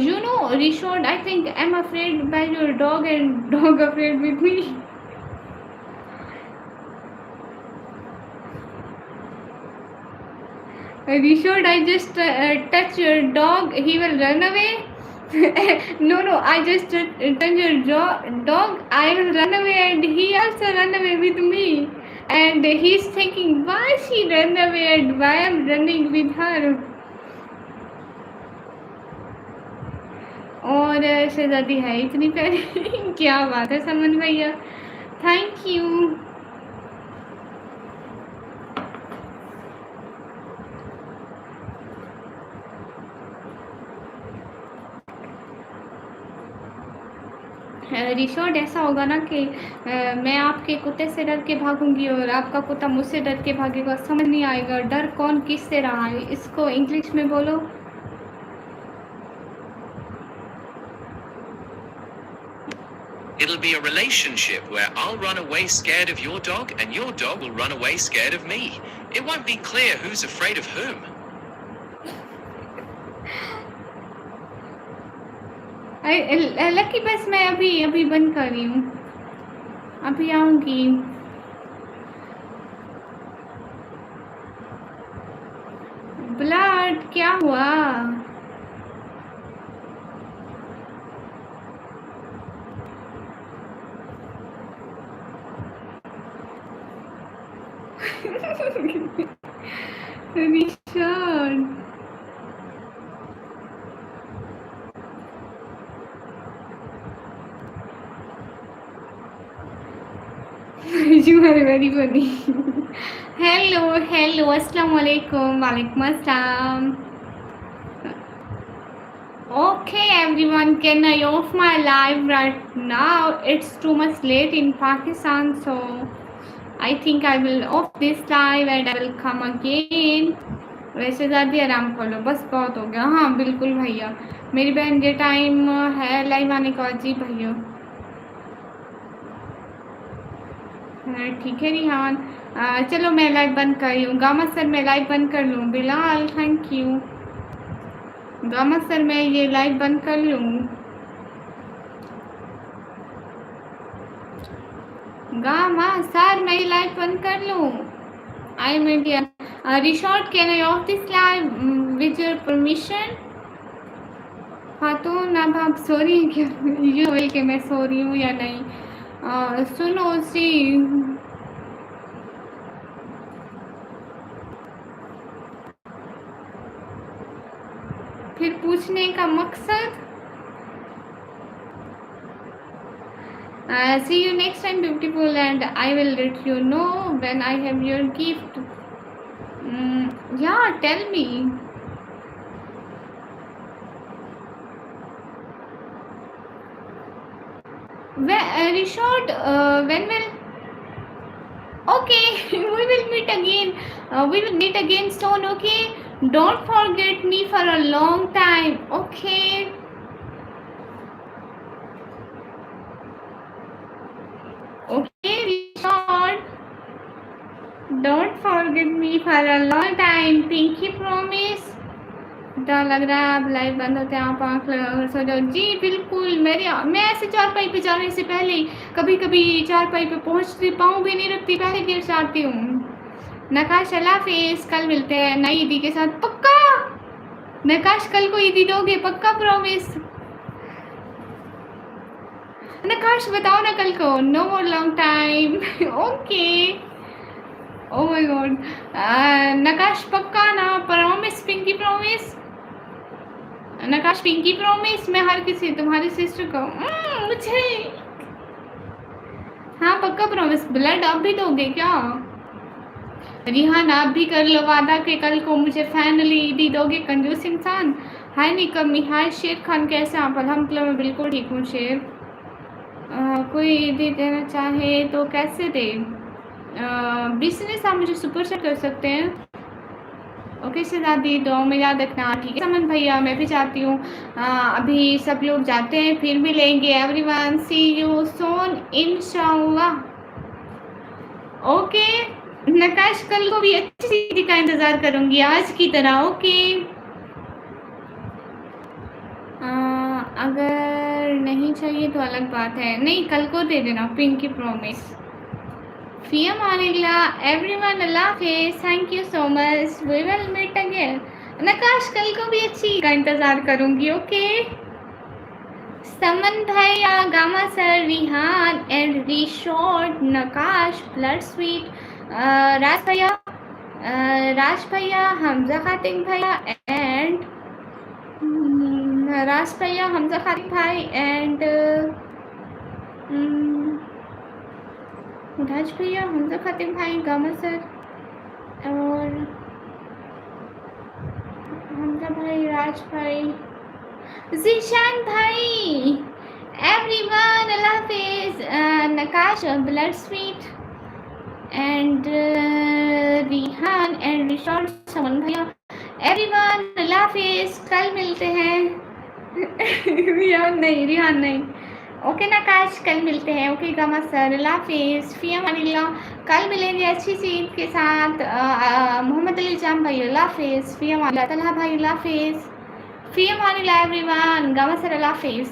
Speaker 1: You know, Rishod, I think I'm afraid by your dog and dog afraid with me. Rishod, I just touch your dog, he will run away. No, I just touch your dog, I will run away and he also run away with me. And he's thinking, why she run away and why I'm running with her. और शहजादी है इतनी प्यारी। क्या बात है समन भैया, thank you. ریشارڈ ایسا ہوگا نا کہ میں آپ کے کتے سے ڈر کے بھاگوں گی اور آپ کا کتا مجھ سے ڈر کے بھاگے گا، سمجھ نہیں آئے گا ڈر کون کس سے رہا ہے. اس کو انگلش میں بولو.
Speaker 2: It'll be a relationship where I'll run away scared of your dog and your dog will run away scared of me. It won't be clear who's afraid of whom.
Speaker 1: لکی بس میں ابھی بند کر رہی ہوں، ابھی آؤں گی. بلڈ کیا ہوا؟ ریشارڈ You are very funny. Hello, Assalamu alaikum, walaikum assalam. Okay, everyone, can I off my live right now? It's too much late in Pakistan, so I think I will off this live and I will come again. ویسے زیادہ آرام کر لو، بس بہت ہو گیا. ہاں بالکل بھیا، میری بہن یہ ٹائم ہے لائیو آنے کا. جی بھیا ٹھیک ہے ریحان. چلو میں لائیو بند کر رہی ہوں. گاما سر میں لائیو بند کر لوں. بلال تھینک یو. گاما سر میں یہ لائیو بند کر لوں. گاما سر میں یہ لائیو بند کر لوں. I am India. Rishod can I off this live with your permission? خاتون اب آپ سو رہی ہیں کیا؟ یہ بول کہ میں سو رہی ہوں یا نہیں. سنو سی، پھر پوچھنے کا مقصد. See you next time beautiful and I will let you know when I have your gift. Yeah, tell me. Rishod, when will? Okay, we will meet again. We will meet again soon. Okay, don't forget me for a long time. Okay. Okay, Rishod, don't forget me for a long time. Pinky promise. ڈر لگ رہا ہے اب life بند ہوتے ہیں آپ آنکھ لگا کر سو جاؤ. جی بالکل. میں ایسے چارپائی پہ جانے سے پہلے کبھی کبھی چارپائی پہ پہنچتی پاؤں بھی نہیں رکھتی، پہلے گر جاتی ہوں. نقاش اللہ حافظ، کل ملتے ہیں نئی عیدی کے ساتھ پکا. نقاش کل کو عیدی دو گے پکا پرومس؟ نقاش بتاؤ نا کل کو. نو مور لانگ ٹائم. اوکے. او مائی گاڈ. نقاش پکا نا؟ Promise Pinky promise. نقاش پنکی پرومس. میں ہر کسی تمہاری سسٹر کو مجھے ہاں پکا پرومس. بلڈ آپ بھی دو گے کیا؟ ریحان آپ بھی کر لو وعدہ کہ کل کو مجھے فائنلی عیدی دو گے کنجوس انسان. ہائی نکمی. ہائی شیر خان، کیسے آپ؟ الحمدللہ میں بالکل ٹھیک ہوں شیر. کوئی عیدی دینا چاہے تو کیسے دے؟ بزنس آپ مجھے سپر سیٹ کر سکتے ہیں. اوکے شہزادی دعاؤں میں یاد رکھنا. ٹھیک ہے سمن بھیا، میں بھی چاہتی ہوں. ابھی سب لوگ جاتے ہیں پھر بھی لیں گے. Everyone see you soon انشاءاللہ. اوکے. نقاش کل کو بھی اچھی چیز کا انتظار کروں گی آج کی طرح. اوکے. اگر نہیں چاہیے تو الگ بات ہے. نہیں کل کو دے دینا پنکی پرومس. فی امان اللہ. ایوری ون اللہ حافظ. Thank you so much. We will meet again. Naqash کل کو بھی اچھی کا انتظار کروں گی. اوکے. سمن بھائی، Gama sir, Rehan and ریشارڈ، Naqash, blood sweet, راج بھیا، حمزہ خاتم بھیا اینڈ راج بھیا، حمزہ خاتم بھائی اینڈ راج بھیا، حمزہ خاتم بھائی، گاما سر اور حمزہ بھائی، راج بھائی، ذیشان بھائی everyone, Allah Hafiz, Nakash, Blood Sweet, and Rihan and Rishad Saman bhaiya. Everyone, Allah Hafiz, کل ملتے ہیں. ریحان نہیں. اوکے نکاش کل ملتے ہیں. اوکے گاما سر, اللہ حافظ, فی امان اللہ. کل ملیں گے اچھی سی عید کے ساتھ. محمد علی جام بھائی اللہ حافظ, فی امان اللہ. طلحہ بھائی اللہ حافظ, فی Aman Ullah. Every one, Gama سر اللہ حافظ.